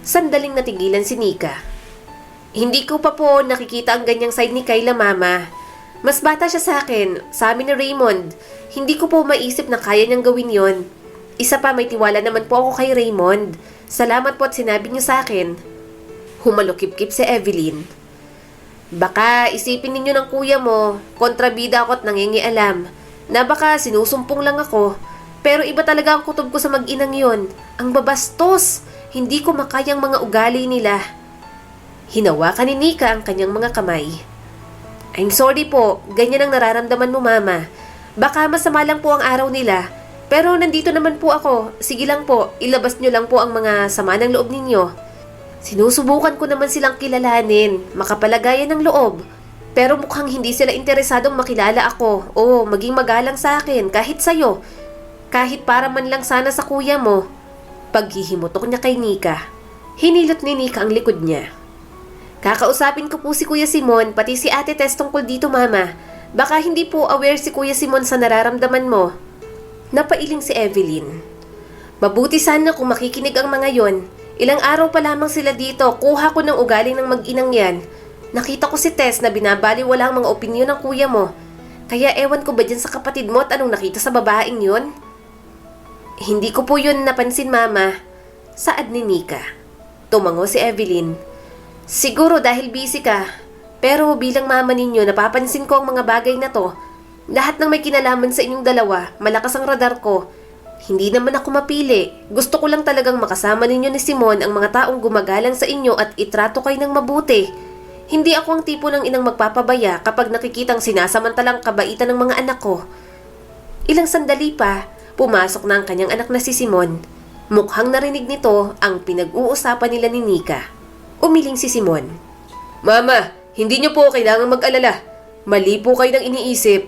Sandaling natigilan si Nika. Hindi ko pa po nakikita ang ganyang side ni Kyla, Mama. Mas bata siya sa akin, sa amin ni Raymond. Hindi ko po maisip na kaya niyang gawin yon. Isa pa, may tiwala naman po ako kay Raymond. Salamat po at sinabi niyo sa akin. Humalukip-kip si Evelyn. Baka isipin ninyo ng kuya mo, kontrabida ako at nangingialam, na baka sinusumpong lang ako. Pero iba talaga ang kutob ko sa mag-inang yon. Ang babastos! Hindi ko makayang mga ugali nila. Hinawakan ni Nika ang kanyang mga kamay. I'm sorry po, ganyan ang nararamdaman mo, Mama. Baka masama lang po ang araw nila. Pero nandito naman po ako. Sige lang po, ilabas nyo lang po ang mga sama ng loob ninyo. Sinusubukan ko naman silang kilalanin, makapalagayan ng loob. Pero mukhang hindi sila interesadong makilala ako o maging magalang sa akin kahit sa'yo. Kahit para man lang sana sa kuya mo. Paghihimutok niya kay Nika. Hinilot ni Nika ang likod niya. Kakausapin ko po si Kuya Simon pati si Ate Tess tungkol dito, Mama. Baka hindi po aware si Kuya Simon sa nararamdaman mo. Napailing si Evelyn. Mabuti sana kung makikinig ang mga yon. Ilang araw pa lamang sila dito, kuha ko ng ugaling ng mag-inang yan. Nakita ko si Tess na binabaliwala ang mga opinyon ng kuya mo. Kaya ewan ko ba dyan sa kapatid mo at anong nakita sa babaeng yon? Hindi ko po yun napansin, Mama. Saad ni Nika. Tumango si Evelyn. Siguro dahil busy ka. Pero bilang mama ninyo, napapansin ko ang mga bagay na to. Lahat ng may kinalaman sa inyong dalawa, malakas ang radar ko. Hindi naman ako mapili. Gusto ko lang talagang makasama ninyo ni Simon ang mga taong gumagalang sa inyo at itrato kayo ng mabuti. Hindi ako ang tipo ng inang magpapabaya kapag nakikitang sinasamantalang kabaitan ng mga anak ko. Ilang sandali pa, pumasok na ang kanyang anak na si Simon. Mukhang narinig nito ang pinag-uusapan nila ni Nika. Umiling si Simon. Mama, hindi niyo po kailangang mag-alala. Mali po kayo ng iniisip.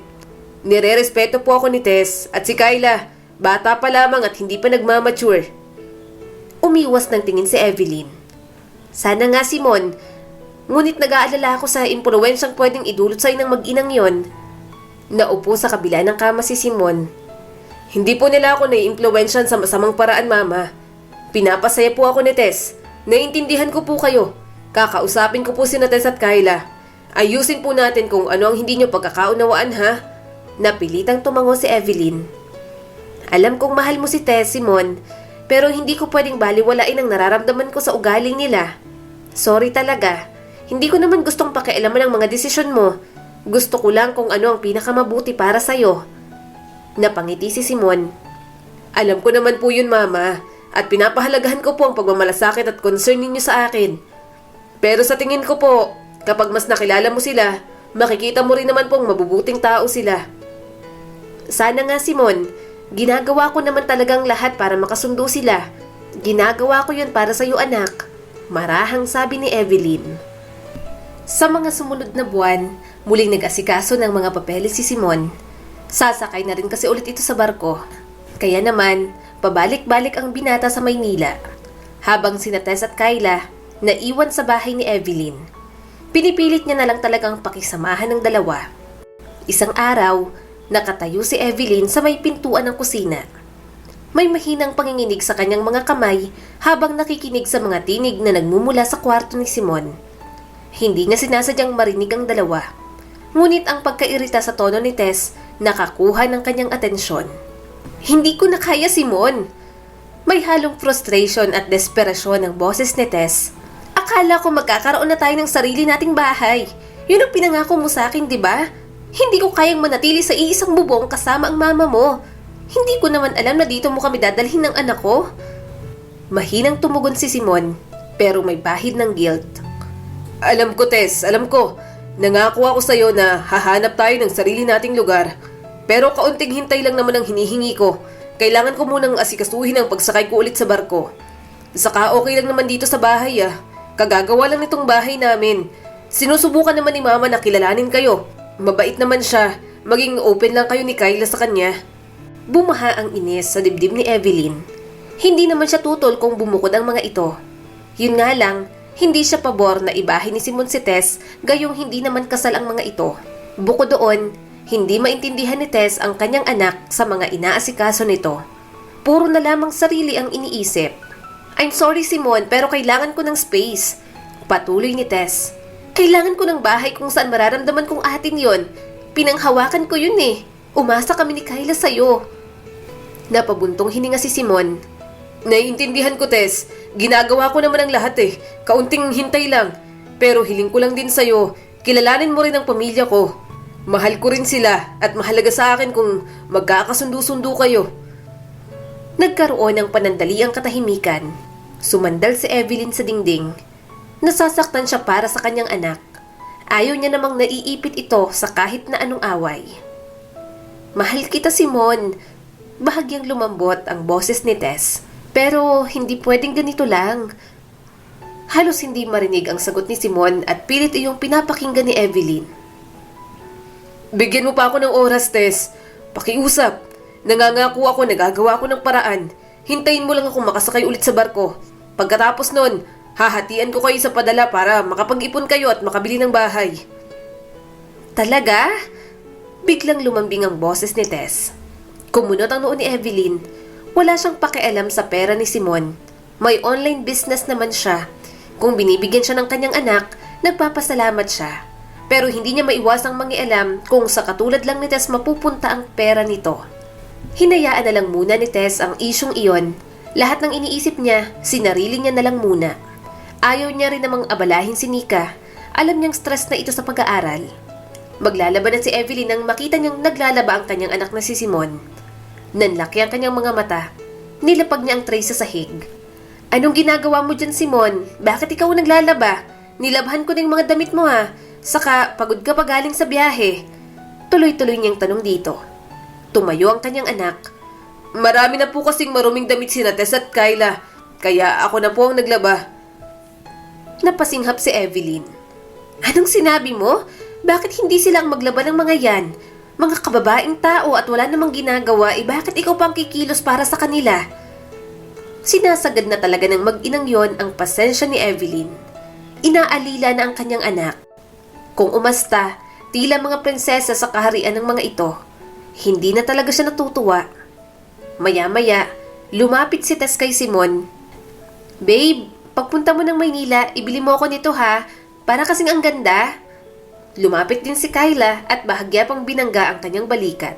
Nire-respeto po ako ni Tess at si Kyla. Bata pa lamang at hindi pa nagmamature. Umiwas ng tingin si Evelyn. Sana nga, Simon. Ngunit nag-aalala ako sa impluwensyang pwedeng idulot sa'yo ng mag-inang yon. Naupo sa kabila ng kama si Simon. Hindi po nila ako nai-impluwensyan sa masamang paraan, Mama. Pinapasaya po ako ni Tess. Naiintindihan ko po kayo. Kakausapin ko po si Tess at Kyla. Ayusin po natin kung ano ang hindi nyo pagkakaunawaan, ha? Napilitang tumango si Evelyn. Alam kong mahal mo si Tess, Simon, pero hindi ko pwedeng baliwalain ang nararamdaman ko sa ugaling nila. Sorry talaga. Hindi ko naman gustong pakialaman ang mga desisyon mo. Gusto ko lang kung ano ang pinakamabuti para sa'yo. Napangiti si Simon. Alam ko naman po yun, Mama, at pinapahalagahan ko po ang pagmamalasakit at concern ninyo sa akin. Pero sa tingin ko po, kapag mas nakilala mo sila, makikita mo rin naman pong mabubuting tao sila. Sana nga, Simon. Ginagawa ko naman talagang lahat para makasundo sila. Ginagawa ko yun para sa'yo, anak. Marahang sabi ni Evelyn. Sa mga sumunod na buwan, muling nag-asikaso ng mga papeles si Simon. Sasakay na rin kasi ulit ito sa barko. Kaya naman, pabalik-balik ang binata sa Maynila. Habang sina Tess at Kyla, naiwan sa bahay ni Evelyn. Pinipilit niya na lang talagang pakisamahan ng dalawa. Isang araw, Nakatayo si Evelyn sa may pintuan ng kusina. May mahinang panginginig sa kanyang mga kamay habang nakikinig sa mga tinig na nagmumula sa kwarto ni Simon. Hindi niya sinasadyang marinig ang dalawa. Ngunit ang pagkairita sa tono ni Tess nakakuha ng kanyang atensyon. Hindi ko na kaya, Simon! May halong frustration at desperasyon ang boses ni Tess. Akala ko magkakaroon na tayo ng sarili nating bahay. Yun ang pinangako mo sa akin, di ba? Hindi ko kayang manatili sa iisang bubong kasama ang mama mo. Hindi ko naman alam na dito mo kami dadalhin ng anak ko. Mahinang tumugon si Simon, pero may bahid ng guilt. Alam ko, Tess, alam ko. Nangako ako sa'yo na hahanap tayo ng sarili nating lugar. Pero kaunting hintay lang naman ang hinihingi ko. Kailangan ko munang asikasuhin ang pagsakay ko ulit sa barko. Saka okay lang naman dito sa bahay Kagagawa lang nitong bahay namin. Sinusubukan naman ni Mama na kilalanin kayo. Mabait naman siya. Maging open lang kayo ni Kyla sa kanya. Bumaha ang inis sa dibdib ni Evelyn. Hindi naman siya tutol kung bumukod ang mga ito. Yun nga lang, hindi siya pabor na ibahin ni Simon si Tess gayong hindi naman kasal ang mga ito. Bukod doon, hindi maintindihan ni Tess ang kanyang anak sa mga inaasikaso nito. Puro na lamang sarili ang iniisip. I'm sorry, Simon, pero kailangan ko ng space. Patuloy ni Tess. Kailangan ko ng bahay kung saan mararamdaman kong atin yon. Pinanghawakan ko yun Umasa kami ni Kyla sa'yo. Napabuntong hininga si Simon. Naiintindihan ko, Tess. Ginagawa ko naman ang lahat Kaunting hintay lang. Pero hiling ko lang din sa'yo. Kilalanin mo rin ang pamilya ko. Mahal ko rin sila at mahalaga sa akin kung magkakasundo-sundo kayo. Nagkaroon ng panandaliang katahimikan. Sumandal si Evelyn sa dingding. Nasasaktan siya para sa kanyang anak. Ayaw niya namang naiipit ito sa kahit na anong away. Mahal kita, Simon. Bahagyang lumambot ang boses ni Tess. Pero hindi pwedeng ganito lang. Halos hindi marinig ang sagot ni Simon at pilit iyong pinapakinggan ni Evelyn. Bigyan mo pa ako ng oras, Tess. Pakiusap. Nangangako ako, nagagawa ko ng paraan. Hintayin mo lang ako makasakay ulit sa barko. Pagkatapos nun, hahatian ko kayo sa padala para makapag-ipon kayo at makabili ng bahay. Talaga? Biglang lumambing ang boses ni Tess. Kumunot ang noo ni Evelyn. Wala siyang pakialam sa pera ni Simon. May online business naman siya. Kung binibigyan siya ng kanyang anak, nagpapasalamat siya. Pero hindi niya maiwasang mangialam kung sa katulad lang ni Tess mapupunta ang pera nito. Hinayaan na lang muna ni Tess ang isyong iyon. Lahat ng iniisip niya, sinarili niya na lang muna. Ayaw niya rin namang abalahin si Nika. Alam niyang stress na ito sa pag-aaral. Maglalaban na si Evelyn nang makita niyang naglalaba ang kanyang anak na si Simon. Nanlaki ang kanyang mga mata. Nilapag niya ang tray sa sahig. Anong ginagawa mo dyan, Simon? Bakit ikaw naglalaba? Nilabhan ko ng mga damit mo Saka pagod ka pa galing sa biyahe. Tuloy-tuloy niyang tanong dito. Tumayo ang kanyang anak. Marami na po kasing maruming damit si Tess at Kyla. Kaya ako na po ang naglaba. Napasinghap si Evelyn. Anong sinabi mo? Bakit hindi sila ang maglaba ng mga yan? Mga kababaeng tao at wala namang ginagawa, bakit ikaw pang kikilos para sa kanila? Sinasagad na talaga ng mag-inang yon ang pasensya ni Evelyn. Inaalila na ang kanyang anak. Kung umasta, tila mga prinsesa sa kaharian ng mga ito. Hindi na talaga siya natutuwa. Maya-maya, lumapit si Tess kay Simon. Babe, pagpunta mo ng Maynila, ibili mo ako nito para kasing ang ganda. Lumapit din si Kyla at bahagya pang binangga ang kanyang balikat.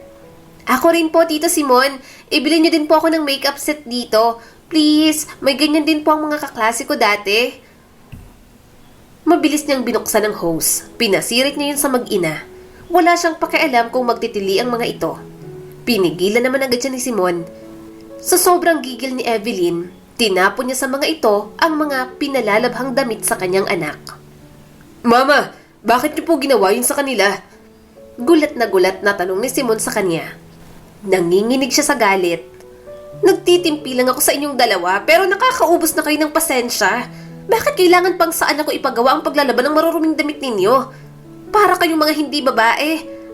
Ako rin po, Tito Simon. Ibili niyo din po ako ng makeup set dito. Please, may ganyan din po ang mga kaklase ko dati. Mabilis niyang binuksan ang hose. Pinasirit niya yun sa mag-ina. Wala siyang pakialam kung magtitili ang mga ito. Pinigilan naman agad siya ni Simon. Sa sobrang gigil ni Evelyn, tinapon niya sa mga ito ang mga pinalalabhang damit sa kanyang anak. Mama! Bakit niyo po ginawa yun sa kanila? Gulat na tanong ni Simon sa kanya. Nanginginig siya sa galit. Nagtitimpi lang ako sa inyong dalawa pero nakakaubos na kayo ng pasensya. Bakit kailangan pang saan ako ipagawa ang paglalaban ng maruruming damit ninyo? Para kayong mga hindi babae.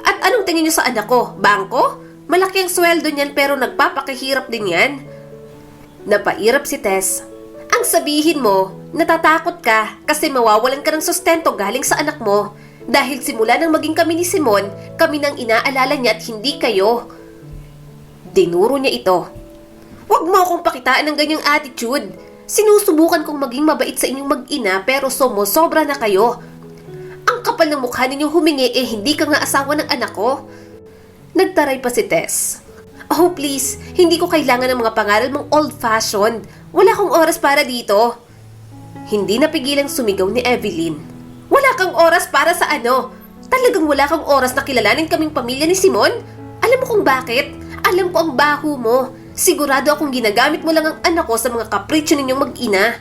At anong tingin niyo sa anak ko? Bangko? Malaki ang sweldo niyan pero nagpapakahirap din yan. Napairap si Tess. Ang sabihin mo, natatakot ka kasi mawawalan ka ng sustento galing sa anak mo. Dahil simula nang maging kami ni Simon, kami nang inaalala niya at hindi kayo. Dinuro niya ito. Huwag mo akong pakitaan ng ganyang attitude. Sinusubukan kong maging mabait sa inyong mag-ina pero sobra na kayo. Ang kapal ng mukha ninyong humingi hindi ka nga asawa ng anak ko. Nagtaray pa si Tess. Oh please, hindi ko kailangan ng mga pangaral mong old-fashioned. Wala akong oras para dito. Hindi napigilang sumigaw ni Evelyn. Wala kang oras para sa ano? Talagang wala kang oras na kilalanin kaming pamilya ni Simon? Alam mo kung bakit? Alam ko ang baho mo. Sigurado akong ginagamit mo lang ang anak ko sa mga kapritsyo ninyong mag-ina.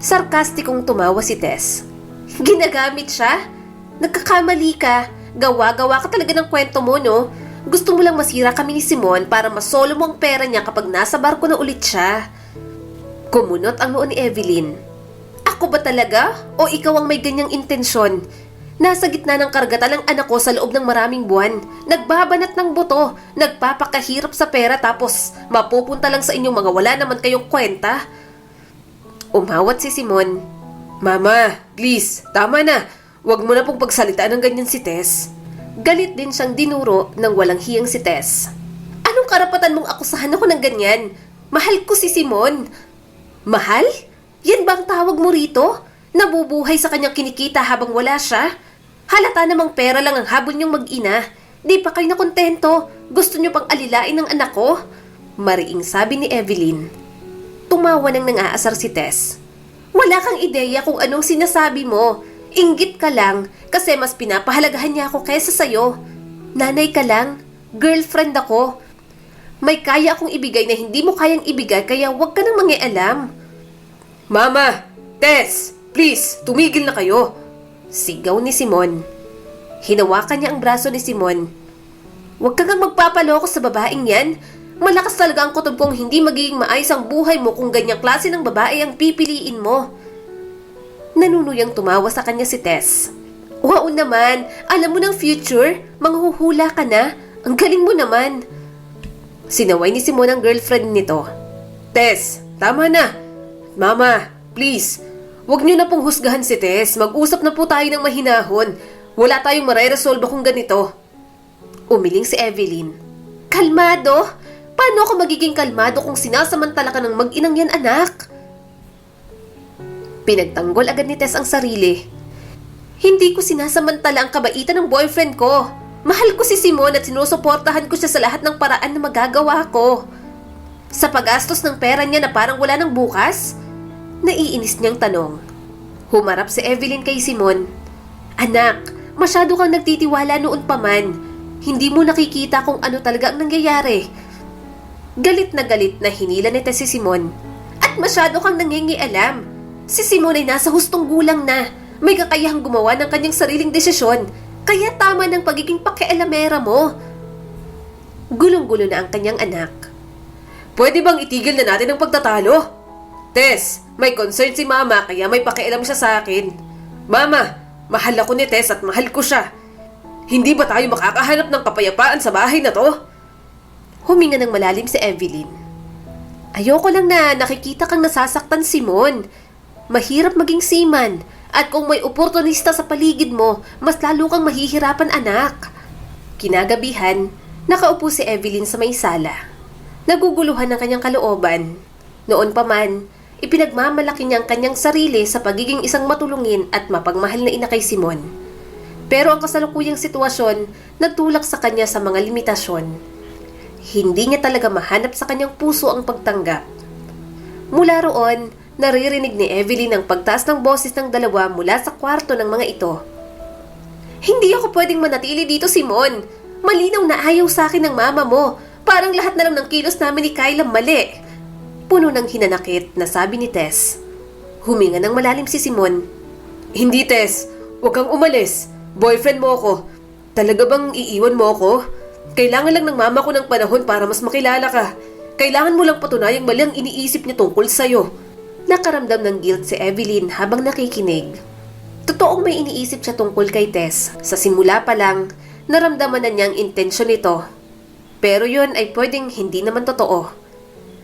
Sarkastikong tumawa si Tess. Ginagamit siya? Nagkakamali ka. Gawa-gawa ka talaga ng kwento mo, no? Gusto mo lang masira kami ni Simon para masolo mo ang pera niya kapag nasa barko na ulit siya. Kumunot ang noo ni Evelyn. Ako ba talaga? O ikaw ang may ganyang intensyon? Nasa gitna ng karagatan ng anak ko sa loob ng maraming buwan. Nagbabanat ng buto. Nagpapakahirap sa pera tapos mapupunta lang sa inyong mga wala naman kayong kwenta. Umawat si Simon. Mama, please, tama na. Huwag mo na pong pagsalitaan ng ganyan si Tess. Galit din siyang dinuro ng walang hiyang si Tess. Anong karapatan mong akusahan ako ng ganyan? Mahal ko si Simon. Mahal? Yan ba ang tawag mo rito? Nabubuhay sa kanyang kinikita habang wala siya? Halata namang pera lang ang habol niyong mag-ina. Di pa kayo nakontento? Gusto niyo pang alilain ng anak ko? Mariing sabi ni Evelyn. Tumawa nang nang-aasar si Tess. Wala kang ideya kung anong sinasabi mo. Inggit ka lang kasi mas pinapahalagahan niya ako kaysa sa'yo. Nanay ka lang. Girlfriend ako. May kaya akong ibigay na hindi mo kayang ibigay kaya huwag ka nang mangialam. Mama! Tess! Please, tumigil na kayo. Sigaw ni Simon. Hinawakan niya ang braso ni Simon. Huwag kang magpapaloko sa babaeng yan. Malakas talaga ang kutob kong hindi magiging maayos ang buhay mo kung ganyang klase ng babae ang pipiliin mo. Nanunuyang tumawa sa kanya si Tess. Wow naman, alam mo ng future, manghuhula ka na. Ang galing mo naman. Sinaway ni Simon ang girlfriend nito. Tess, tama na. Mama, please. Huwag niyo na pong husgahan si Tess. Mag-usap na po tayo ng mahinahon. Wala tayong mareresolba kung ganito. Umiling si Evelyn. Kalmado? Paano ako magiging kalmado kung sinasamantala ka ng mag-inang yan, anak? Pinagtanggol agad ni Tess ang sarili. Hindi ko sinasamantala ang kabaitan ng boyfriend ko. Mahal ko si Simon at sinusuportahan ko siya sa lahat ng paraan na magagawa ko. Sa paggastos ng pera niya na parang wala ng bukas? Naiinis niyang tanong. Humarap si Evelyn kay Simon. Anak, masyado kang nagtitiwala noon pa man. Hindi mo nakikita kung ano talaga ang nangyayari. Galit na hinila ni Tess si Simon. At masyado kang nangingialam. Si Simon ay nasa hustong gulang na. May kakayahang gumawa ng kanyang sariling desisyon. Kaya tama ng pagiging pakialamera mo. Gulong-gulo na ang kanyang anak. Pwede bang itigil na natin ang pagtatalo? Tess, may concern si Mama kaya may pakialam siya sa akin. Mama, mahal ako ni Tess at mahal ko siya. Hindi ba tayo makakahanap ng kapayapaan sa bahay na to? Huminga ng malalim si Evelyn. Ayoko lang na nakikita kang nasasaktan, Simon. Mahirap maging seaman. At kung may oportunista sa paligid mo, mas lalo kang mahihirapan, anak. Kinagabihan, nakaupo si Evelyn sa may sala. Naguguluhan ang kanyang kalooban. Noon pa man, ipinagmamalaki niya ang kanyang sarili sa pagiging isang matulungin at mapagmahal na ina kay Simon. Pero ang kasalukuyang sitwasyon nagtulak sa kanya sa mga limitasyon. Hindi niya talaga mahanap sa kanyang puso ang pagtanggap. Mula roon, naririnig ni Evelyn ang pagtaas ng boses ng dalawa mula sa kwarto ng mga ito. Hindi ako pwedeng manatili dito, Simon. Malinaw na ayaw sa akin ng mama mo. Parang lahat na lang ng kilos namin ni Kyla mali. Puno ng hinanakit na sabi ni Tess. Huminga ng malalim si Simon. Hindi, Tess. Huwag kang umalis. Boyfriend mo ako. Talaga bang iiwan mo ako? Kailangan lang ng mama ko ng panahon para mas makilala ka. Kailangan mo lang patunayang mali ang iniisip niya tungkol sa'yo. Nakaramdam ng guilt si Evelyn habang nakikinig. Totoong may iniisip siya tungkol kay Tess. Sa simula pa lang, naramdaman na niya ang intensyon nito. Pero yun ay pwedeng hindi naman totoo.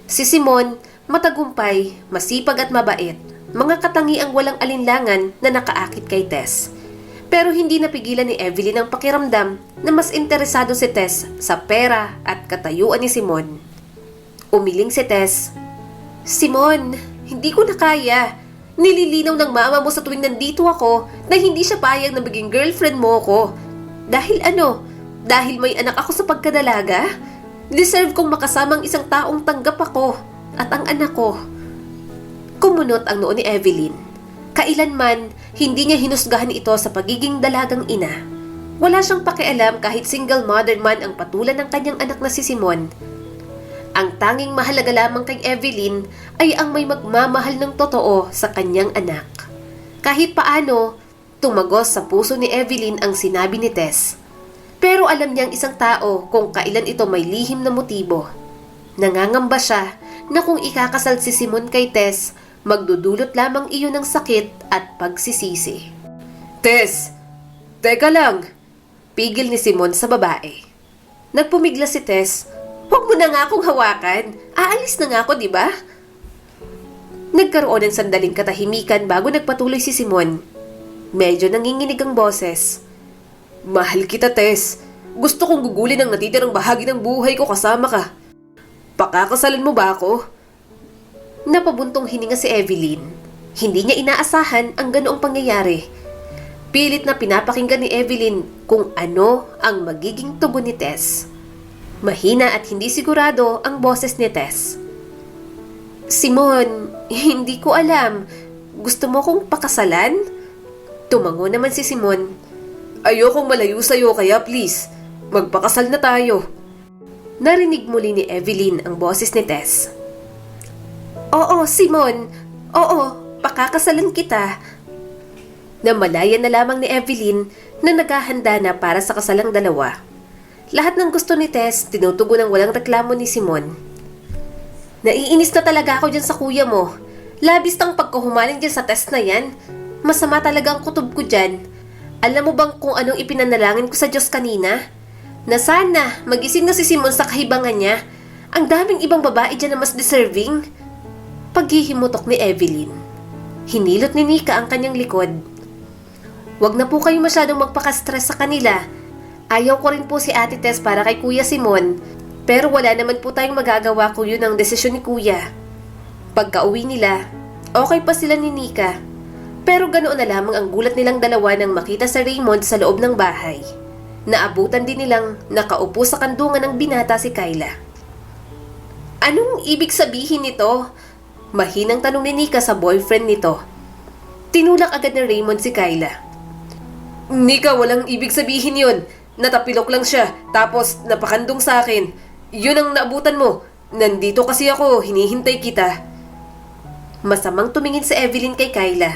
Si Simon, matagumpay, masipag at mabait. Mga katangiang walang alinlangan na nakaakit kay Tess. Pero hindi napigilan ni Evelyn ang pakiramdam na mas interesado si Tess sa pera at katayuan ni Simon. Umiling si Tess. "Simon, hindi ko na kaya. Nililinaw ng mama mo sa tuwing nandito ako na hindi siya payag na maging girlfriend mo ko. Dahil ano? Dahil may anak ako sa pagkadalaga? Deserve kong makasamang isang taong tanggap ako at ang anak ko." Kumunot ang noo ni Evelyn. Kailanman, hindi niya hinusgahan ito sa pagiging dalagang ina. Wala siyang pakialam kahit single mother man ang patulan ng kanyang anak na si Simon. Ang tanging mahalaga lamang kay Evelyn ay ang may magmamahal ng totoo sa kanyang anak. Kahit paano, tumagos sa puso ni Evelyn ang sinabi ni Tess. Pero alam niyang isang tao kung kailan ito may lihim na motibo. Nangangamba siya na kung ikakasal si Simon kay Tess, magdudulot lamang iyon ng sakit at pagsisisi. "Tess, teka lang!" Pigil ni Simon sa babae. Nagpumigla si Tess. "Huwag mo na nga akong hawakan. Aalis na nga ako, di ba?" Nagkaroon ng sandaling katahimikan bago nagpatuloy si Simon. Medyo nanginginig ang boses. "Mahal kita, Tess. Gusto kong gugulin ang natitirang bahagi ng buhay ko kasama ka. Pakakasalan mo ba ako?" Napabuntong hininga si Evelyn. Hindi niya inaasahan ang ganoong pangyayari. Pilit na pinapakinggan ni Evelyn kung ano ang magiging tugon ni Tess. Mahina at hindi sigurado ang boses ni Tess. "Simon, hindi ko alam. Gusto mo kong pakasalan?" Tumango naman si Simon. "Ayokong malayo sa'yo kaya please, magpakasal na tayo." Narinig muli ni Evelyn ang boses ni Tess. "Oo, Simon. Oo, pakakasalan kita." Namalayan na lamang ni Evelyn na naghahanda na para sa kasalang dalawa. Lahat ng gusto ni Tess tinutugon ng walang reklamo ni Simon. "Naiinis na talaga ako dyan sa kuya mo. Labis tang pagkahumaling dyan sa test na yan. Masama talaga ang kutob ko dyan. Alam mo bang kung anong ipinanalangin ko sa Diyos kanina? Na sana magising na si Simon sa kahibangan niya. Ang daming ibang babae dyan na mas deserving." Paghihimutok ni Evelyn. Hinilot ni Nika ang kanyang likod. "Wag na po kayo masyadong magpaka-stress sa kanila. Ayaw ko rin po si Ate Tess para kay Kuya Simon. Pero wala naman po tayong magagawa kung yun ang desisyon ni Kuya." Pagka-uwi nila, okay pa sila ni Nika. Pero ganoon na lamang ang gulat nilang dalawa nang makita si Raymond sa loob ng bahay. Naabutan din nilang nakaupo sa kandungan ng binata si Kyla. "Anong ibig sabihin nito?" Mahinang tanong ni Nika sa boyfriend nito. Tinulak agad ni Raymond si Kyla. "Nika, walang ibig sabihin yun. Natapilok lang siya, tapos napakandong sa akin. Yun ang naabutan mo. Nandito kasi ako, hinihintay kita." Masamang tumingin si Evelyn kay Kyla.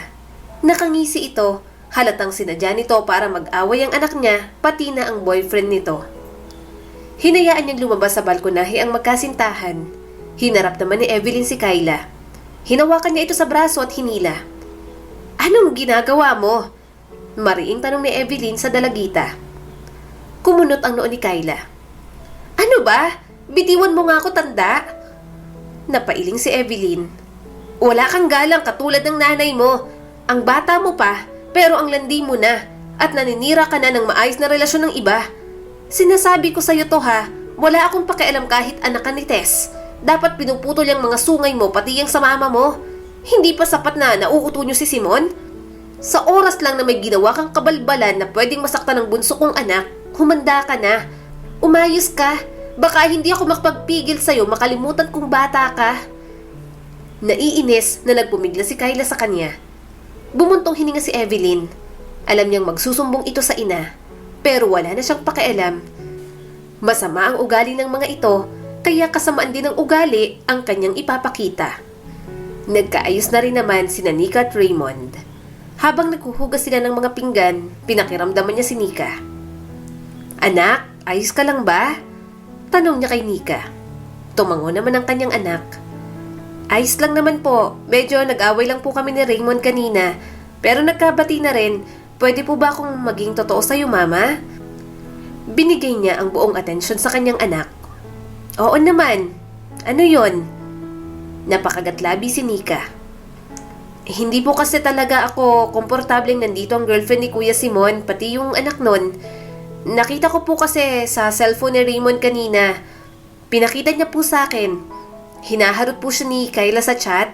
Nakangisi ito, halatang sinadya nito para mag-away ang anak niya, pati na ang boyfriend nito. Hinayaan niyang lumabas sa balkonahe ang magkasintahan. Hinarap naman ni Evelyn si Kyla. Hinawakan niya ito sa braso at hinila. "Anong ginagawa mo?" Mariing tanong ni Evelyn sa dalagita. Kumunot ang noo ni Kyla. "Ano ba? Bitiwan mo nga ako, tanda." Napailing si Evelyn. "Wala kang galang katulad ng nanay mo. Ang bata mo pa, pero ang landi mo na, at naninira ka na ng maayos na relasyon ng iba. Sinasabi ko sa'yo to ha, wala akong pakialam kahit anak ka ni Tess. Dapat pinuputol yung mga sungay mo pati yung sa mama mo. Hindi pa sapat na nauuto nyo si Simon? Sa oras lang na may ginawa kang kabalbalan na pwedeng masaktan ng bunso kong anak, humanda ka na. Umayos ka. Baka hindi ako makapagpigil sa'yo makalimutan kong bata ka." Naiinis na nagpumigla si Kyla sa kanya. Bumuntong hininga si Evelyn. Alam niyang magsusumbong ito sa ina, pero wala na siyang pakialam. Masama ang ugali ng mga ito, kaya kasamaan din ng ugali ang kanyang ipapakita. Nagkaayos na rin naman sina Nika at Raymond. Habang naghuhugas sila ng mga pinggan, pinakiramdaman niya si Nika. "Anak, ayos ka lang ba?" Tanong niya kay Nika. Tumango naman ang kanyang anak. "Ayos lang naman po. Medyo nag-away lang po kami ni Raymond kanina. Pero nagkabati na rin. Pwede po ba akong maging totoo sa'yo, Mama?" Binigay niya ang buong atensyon sa kanyang anak. "Oo naman. Ano yon?" Napakagatlabi si Nika. Hindi po kasi talaga ako komportableng nandito ang girlfriend ni Kuya Simon, pati yung anak nun. Nakita ko po kasi sa cellphone ni Raymond kanina. Pinakita niya po sa akin. Hinaharot po siya ni Kayla sa chat.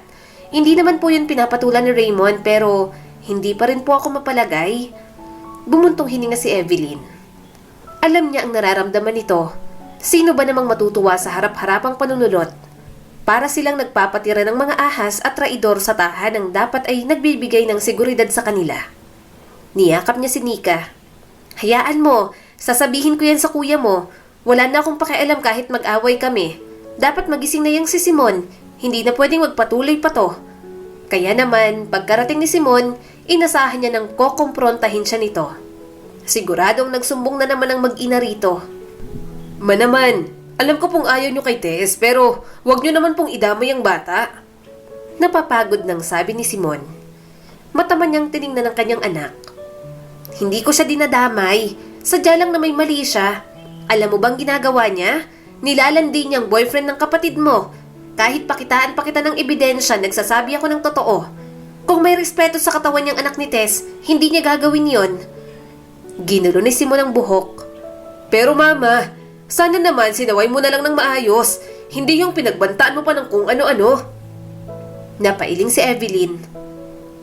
Hindi naman po yun pinapatulan ni Raymond pero hindi pa rin po ako mapalagay. Bumuntong hininga si Evelyn. Alam niya ang nararamdaman nito. Sino ba namang matutuwa sa harap-harapang panunulot? Para silang nagpapatira ng mga ahas at traidor sa tahanang dapat ay nagbibigay ng seguridad sa kanila. Niyakap niya si Nika. Hayaan mo, sasabihin ko yan sa kuya mo. Wala na akong pakialam kahit mag-away kami. Dapat magising na yung si Simon. Hindi na pwedeng magpatuloy pa to. Kaya naman, pagkarating ni Simon, inasahan niya nang kokomprontahin siya nito. Siguradong nagsumbong na naman ang mag-ina rito. Manaman, alam ko pong ayaw nyo kay Tess, pero huwag nyo naman pong idamay ang bata. Napapagod nang sabi ni Simon. Mataman niyang tiningnan ng kanyang anak. Hindi ko siya dinadamay. Sadya lang na may mali siya. Alam mo bang ginagawa niya? Nilalandi niyang boyfriend ng kapatid mo. Kahit pakitaan pa kita ng ebidensya, nagsasabi ako ng totoo. Kung may respeto sa katawan niyang anak ni Tess, hindi niya gagawin yon. Ginulo ni Simon ang buhok. Pero mama, sana naman sinaway mo na lang ng maayos. Hindi yung pinagbantaan mo pa ng kung ano-ano. Napailing si Evelyn.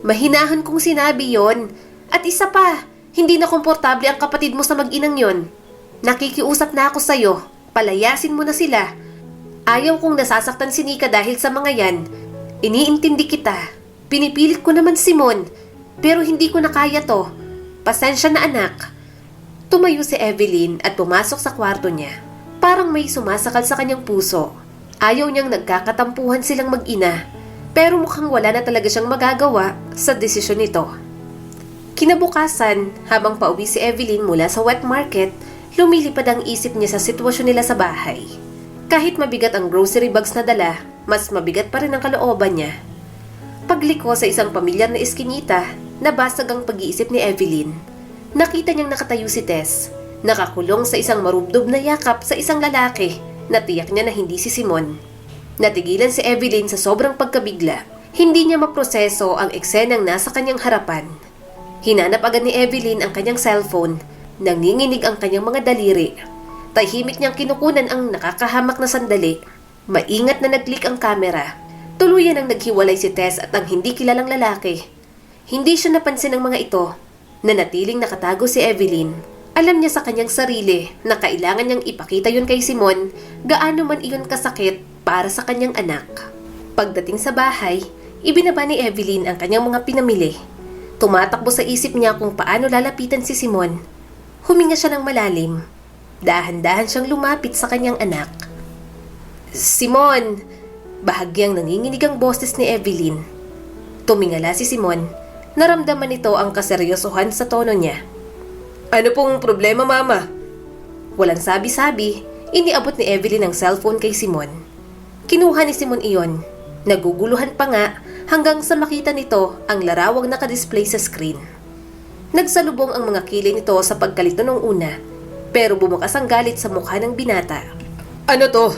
Mahinahan kong sinabi yon. At isa pa, hindi na komportable ang kapatid mo sa mag-inang yon. Nakikiusap na ako sa'yo. Palayasin mo na sila. Ayaw kong nasasaktan si Nika dahil sa mga yan. Iniintindi kita. Pinipilit ko naman Simon. Pero hindi ko na kaya to. Pasensya na anak. Tumayo si Evelyn at pumasok sa kwarto niya. Parang may sumasakal sa kanyang puso. Ayaw niyang nagkakatampuhan silang mag-ina. Pero mukhang wala na talaga siyang magagawa sa desisyon nito. Kinabukasan, habang pauwi si Evelyn mula sa wet market, lumilipad ang isip niya sa sitwasyon nila sa bahay. Kahit mabigat ang grocery bags na dala, mas mabigat pa rin ang kalooban niya. Pagliko sa isang pamilyar na eskinita, nabasag ang pag-iisip ni Evelyn. Nakita niyang nakatayo si Tess, nakakulong sa isang marubdob na yakap sa isang lalaki na tiyak niya na hindi si Simon. Natigilan si Evelyn sa sobrang pagkabigla. Hindi niya maproseso ang eksenang nasa kanyang harapan. Hinanap agad ni Evelyn ang kanyang cellphone. Nanginginig ang kanyang mga daliri. Tahimik niyang kinukunan ang nakakahamak na sandali. Maingat na nag-click ang kamera. Tuluyan ang naghiwalay si Tess at ang hindi kilalang lalaki. Hindi siya napansin ng mga ito. Nanatiling nakatago si Evelyn. Alam niya sa kanyang sarili na kailangan niyang ipakita yun kay Simon, gaano man iyon kasakit para sa kanyang anak. Pagdating sa bahay, ibinaba ni Evelyn ang kanyang mga pinamili. Tumatakbo sa isip niya kung paano lalapitan si Simon. Huminga siya ng malalim. Dahan-dahan siyang lumapit sa kanyang anak. Simon! Bahagyang nanginginig ang boses ni Evelyn. Tumingala si Simon. Naramdaman nito ang kaseryosohan sa tono niya. Ano pong problema, mama? Walang sabi-sabi, iniabot ni Evelyn ang cellphone kay Simon. Kinuha ni Simon iyon. Naguguluhan pa nga hanggang sa makita nito ang larawang nakadisplay sa screen. Nagsalubong ang mga kilay nito sa pagkalito nung una, pero bumukas ang galit sa mukha ng binata. Ano to?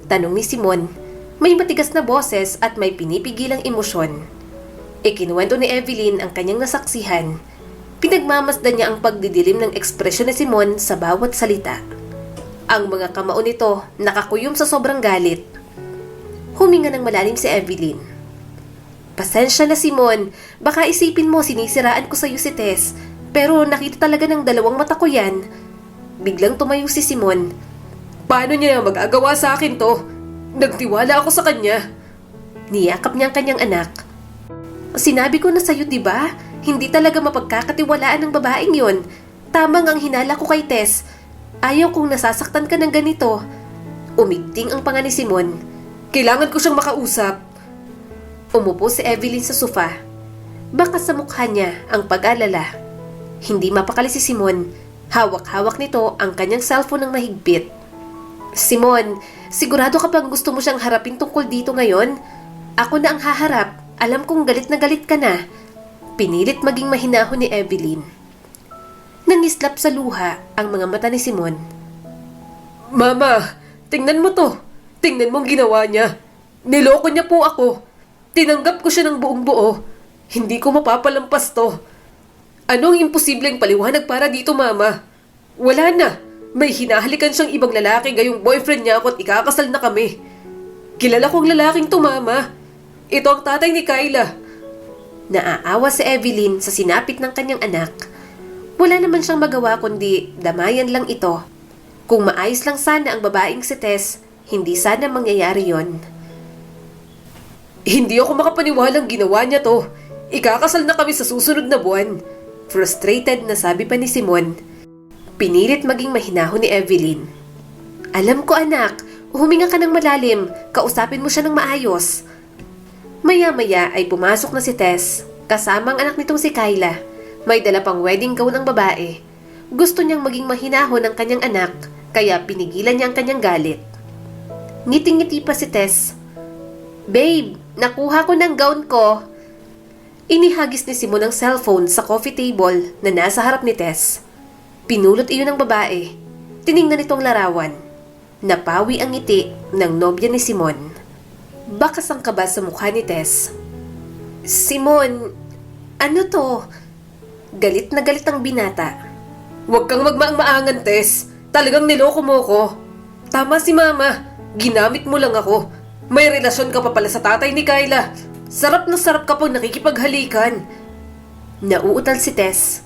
Tanong ni Simon. May matigas na boses at may pinipigilang emosyon. Ikinuwento ni Evelyn ang kanyang nasaksihan. Pinagmamasdan niya ang pagdidilim ng ekspresyon ni Simon sa bawat salita. Ang mga kamao nito nakakuyom sa sobrang galit. Huminga ng malalim si Evelyn. Pasensya na Simon, baka isipin mo sinisiraan ko sa iyo si Tess, pero nakita talaga ng dalawang mata ko yan. Biglang tumayo si Simon. Paano niya magagawa sa akin to? Nagtiwala ako sa kanya. Niyakap niya ang kanyang anak. Sinabi ko na sa'yo, diba? Hindi talaga mapagkakatiwalaan ng babaeng yon. Tamang ang hinala ko kay Tess. Ayaw kong nasasaktan ka ng ganito. Umigting ang panga ni Simon. Kailangan ko siyang makausap. Umupo si Evelyn sa sofa. Baka sa mukha niya ang pag-alala. Hindi mapakali si Simon. Hawak-hawak nito ang kanyang cellphone ng mahigpit. Simon, sigurado ka bang gusto mo siyang harapin tungkol dito ngayon? Ako na ang haharap. Alam kong galit na galit ka na. Pinilit maging mahinahon ni Evelyn. Nangislap sa luha ang mga mata ni Simon. Mama, tingnan mo to. Tingnan mo ang ginawa niya. Niloko niya po ako. Tinanggap ko siya ng buong buo. Hindi ko mapapalampas to. Anong imposibleng paliwanag para dito, Mama? Wala na. May hinahalikan siyang ibang lalaki gayong boyfriend niya ako at ikakasal na kami. Kilala kong lalaking to, Mama. Ito ang tatay ni Kyla. Naaawa si Evelyn sa sinapit ng kanyang anak. Wala naman siyang magawa kundi damayan lang ito. Kung maayos lang sana ang babaeng si Tess, hindi sana mangyayari yon. Hindi ako makapaniwalang ginawa niya to. Ikakasal na kami sa susunod na buwan. Frustrated na sabi pa ni Simon. Pinilit maging mahinahon ni Evelyn. Alam ko anak, huminga ka ng malalim, kausapin mo siya ng maayos. Maya-maya ay pumasok na si Tess, kasama ang anak nitong si Kyla. May dala pang wedding gown ang babae. Gusto niyang maging mahinahon ang kanyang anak, kaya pinigilan niya ang kanyang galit. Ngiting-ngiti pa si Tess. Babe, nakuha ko ng gown ko. Inihagis ni Simon ang cellphone sa coffee table na nasa harap ni Tess. Pinulot iyon ng babae. Tiningnan itong larawan. Napawi ang ngiti ng nobya ni Simon. Bakas ang kaba sa mukha ni Tess. Simon, ano to? Galit na galit ang binata. Huwag kang magmaang-maangan, Tess. Talagang niloko mo ko. Tama si Mama. Ginamit mo lang ako. May relasyon ka pa pala sa tatay ni Kyla. Sarap na sarap ka pang nakikipaghalikan. Nauutal si Tess.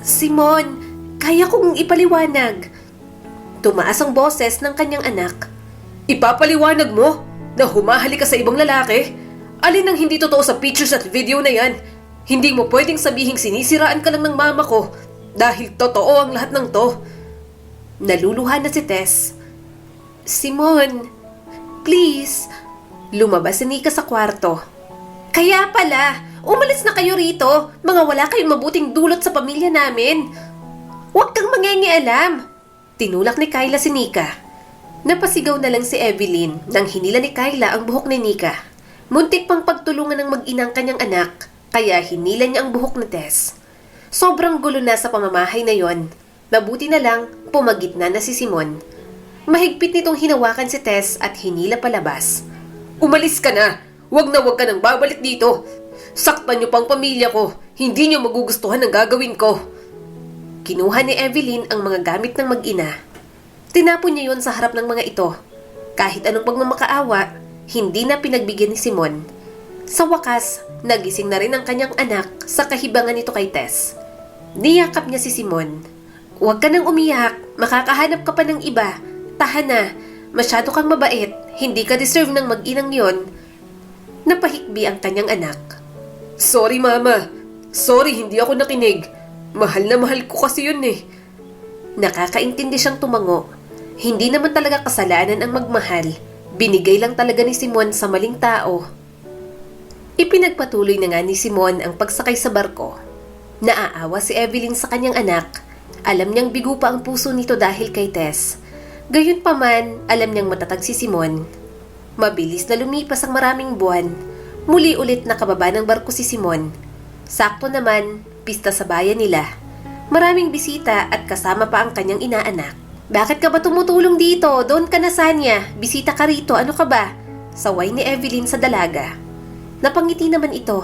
Simon, kaya kong ipaliwanag. Tumaas ang boses ng kanyang anak. Ipapaliwanag mo na humahalik ka sa ibang lalaki? Alin ang hindi totoo sa pictures at video na yan? Hindi mo pwedeng sabihing sinisiraan ka lang ng mama ko dahil totoo ang lahat ng to. Naluluha na si Tess. Simon, please. Lumabas si Nika sa kwarto. Kaya pala, umalis na kayo rito. Mga wala kayong mabuting dulot sa pamilya namin. Huwag kang mangingialam. Tinulak ni Kyla si Nika. Napasigaw na lang si Evelyn nang hinila ni Kyla ang buhok ni Nika. Muntik pang pagtulungan ng mag-inang kanyang anak, kaya hinila niya ang buhok ni Tess. Sobrang gulo na sa pamamahay na yon. Mabuti na lang, pumagitna na si Simon. Mahigpit nitong hinawakan si Tess at hinila palabas. Umalis ka na! Huwag na huwag ka nang babalik dito! Saktan niyo pang pamilya ko! Hindi niyo magugustuhan ang gagawin ko! Kinuha ni Evelyn ang mga gamit ng mag-ina. Tinapon niya yon sa harap ng mga ito. Kahit anong pagmamakaawa, hindi na pinagbigyan ni Simon. Sa wakas, nagising na rin ang kanyang anak sa kahibangan nito kay Tess. Niyakap niya si Simon. Huwag ka nang umiyak, makakahanap ka pa ng iba. Tahan na, masyado kang mabait, hindi ka deserve ng mag-inang yon. Napahikbi ang kanyang anak. Sorry, Mama. Sorry, hindi ako nakinig. Mahal na mahal ko kasi yun eh. Nakakaintindi siyang tumango. Hindi naman talaga kasalanan ang magmahal. Binigay lang talaga ni Simon sa maling tao. Ipinagpatuloy na nga ni Simon ang pagsakay sa barko. Naaawa si Evelyn sa kanyang anak. Alam niyang bigo pa ang puso nito dahil kay Tess. Gayunpaman, alam niyang matatag si Simon. Mabilis na lumipas ang maraming buwan. Muli ulit nakababa ng barko si Simon. Sakto naman, pista sa bayan nila. Maraming bisita at kasama pa ang kanyang inaanak. Bakit ka ba tumutulong dito? Doon ka na Sanya. Bisita ka rito. Ano ka ba? Saway ni Evelyn sa dalaga. Napangiti naman ito.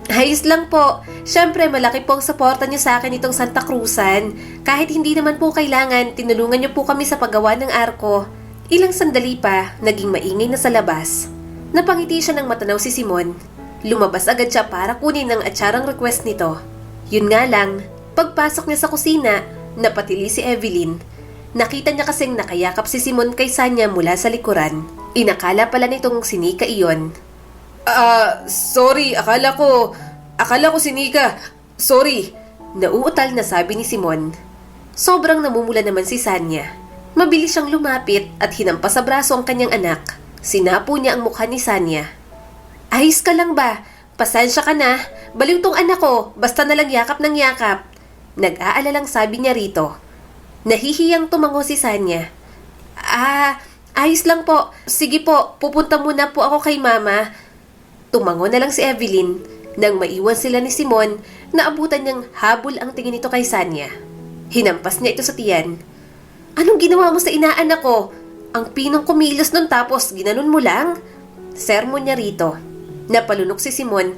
Ayos lang po. Siyempre, malaki po ang suporta niyo sa akin itong Santa Cruzan. Kahit hindi naman po kailangan, tinulungan niyo po kami sa paggawa ng arko. Ilang sandali pa, naging maingay na sa labas. Napangiti siya ng matanaw si Simon. Lumabas agad siya para kunin ang atsarang request nito. Yun nga lang, pagpasok niya sa kusina, napatili si Evelyn. Nakita niya kasing nakayakap si Simon kay Sanya mula sa likuran. Inakala pala nitong si Nika iyon. Sorry, akala ko si Nika. Sorry. Nauutal na sabi ni Simon. Sobrang namumula naman si Sanya. Mabilis siyang lumapit at hinampas sa braso ang kanyang anak. Sinapo niya ang mukha ni Sanya. Ayos ka lang ba? Pasensya ka na. Baliw tong anak ko, basta nalang yakap ng yakap. Nag-aalalang sabi niya rito. Nahihiyang tumango si Sanya. Ayos lang po. Sige po, pupunta muna po ako kay Mama. Tumango na lang si Evelyn nang maiwan sila ni Simon na abutan niyang habol ang tingin nito kay Sanya. Hinampas niya ito sa tiyan. Anong ginawa mo sa inaanak ko? Ang pinong kumilos nun tapos ginanon mo lang? Sermon niya rito. Napalunok si Simon.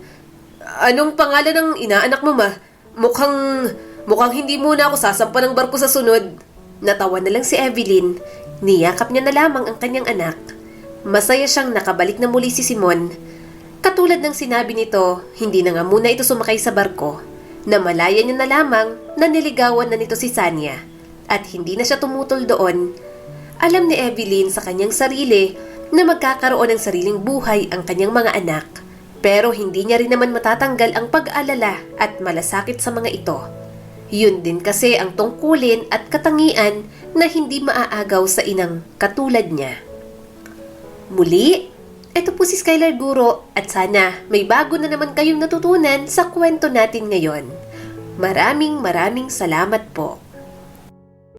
Anong pangalan ng inaanak mo, ma? Mukhang hindi muna ako sasampa ng barko sa sunod. Natawa na lang si Evelyn. Niyakap niya na lamang ang kanyang anak. Masaya siyang nakabalik na muli si Simon. Katulad ng sinabi nito, hindi na nga muna ito sumakay sa barko. Namalaya niya na lamang na niligawan na nito si Sanya. At hindi na siya tumutol doon. Alam ni Evelyn sa kanyang sarili na magkakaroon ng sariling buhay ang kanyang mga anak. Pero hindi niya rin naman matatanggal ang pag-aalala at malasakit sa mga ito. Yun din kasi ang tungkulin at katangian na hindi maaagaw sa inang katulad niya. Muli, ito po si Skylar Guro at sana may bago na naman kayong natutunan sa kwento natin ngayon. Maraming salamat po.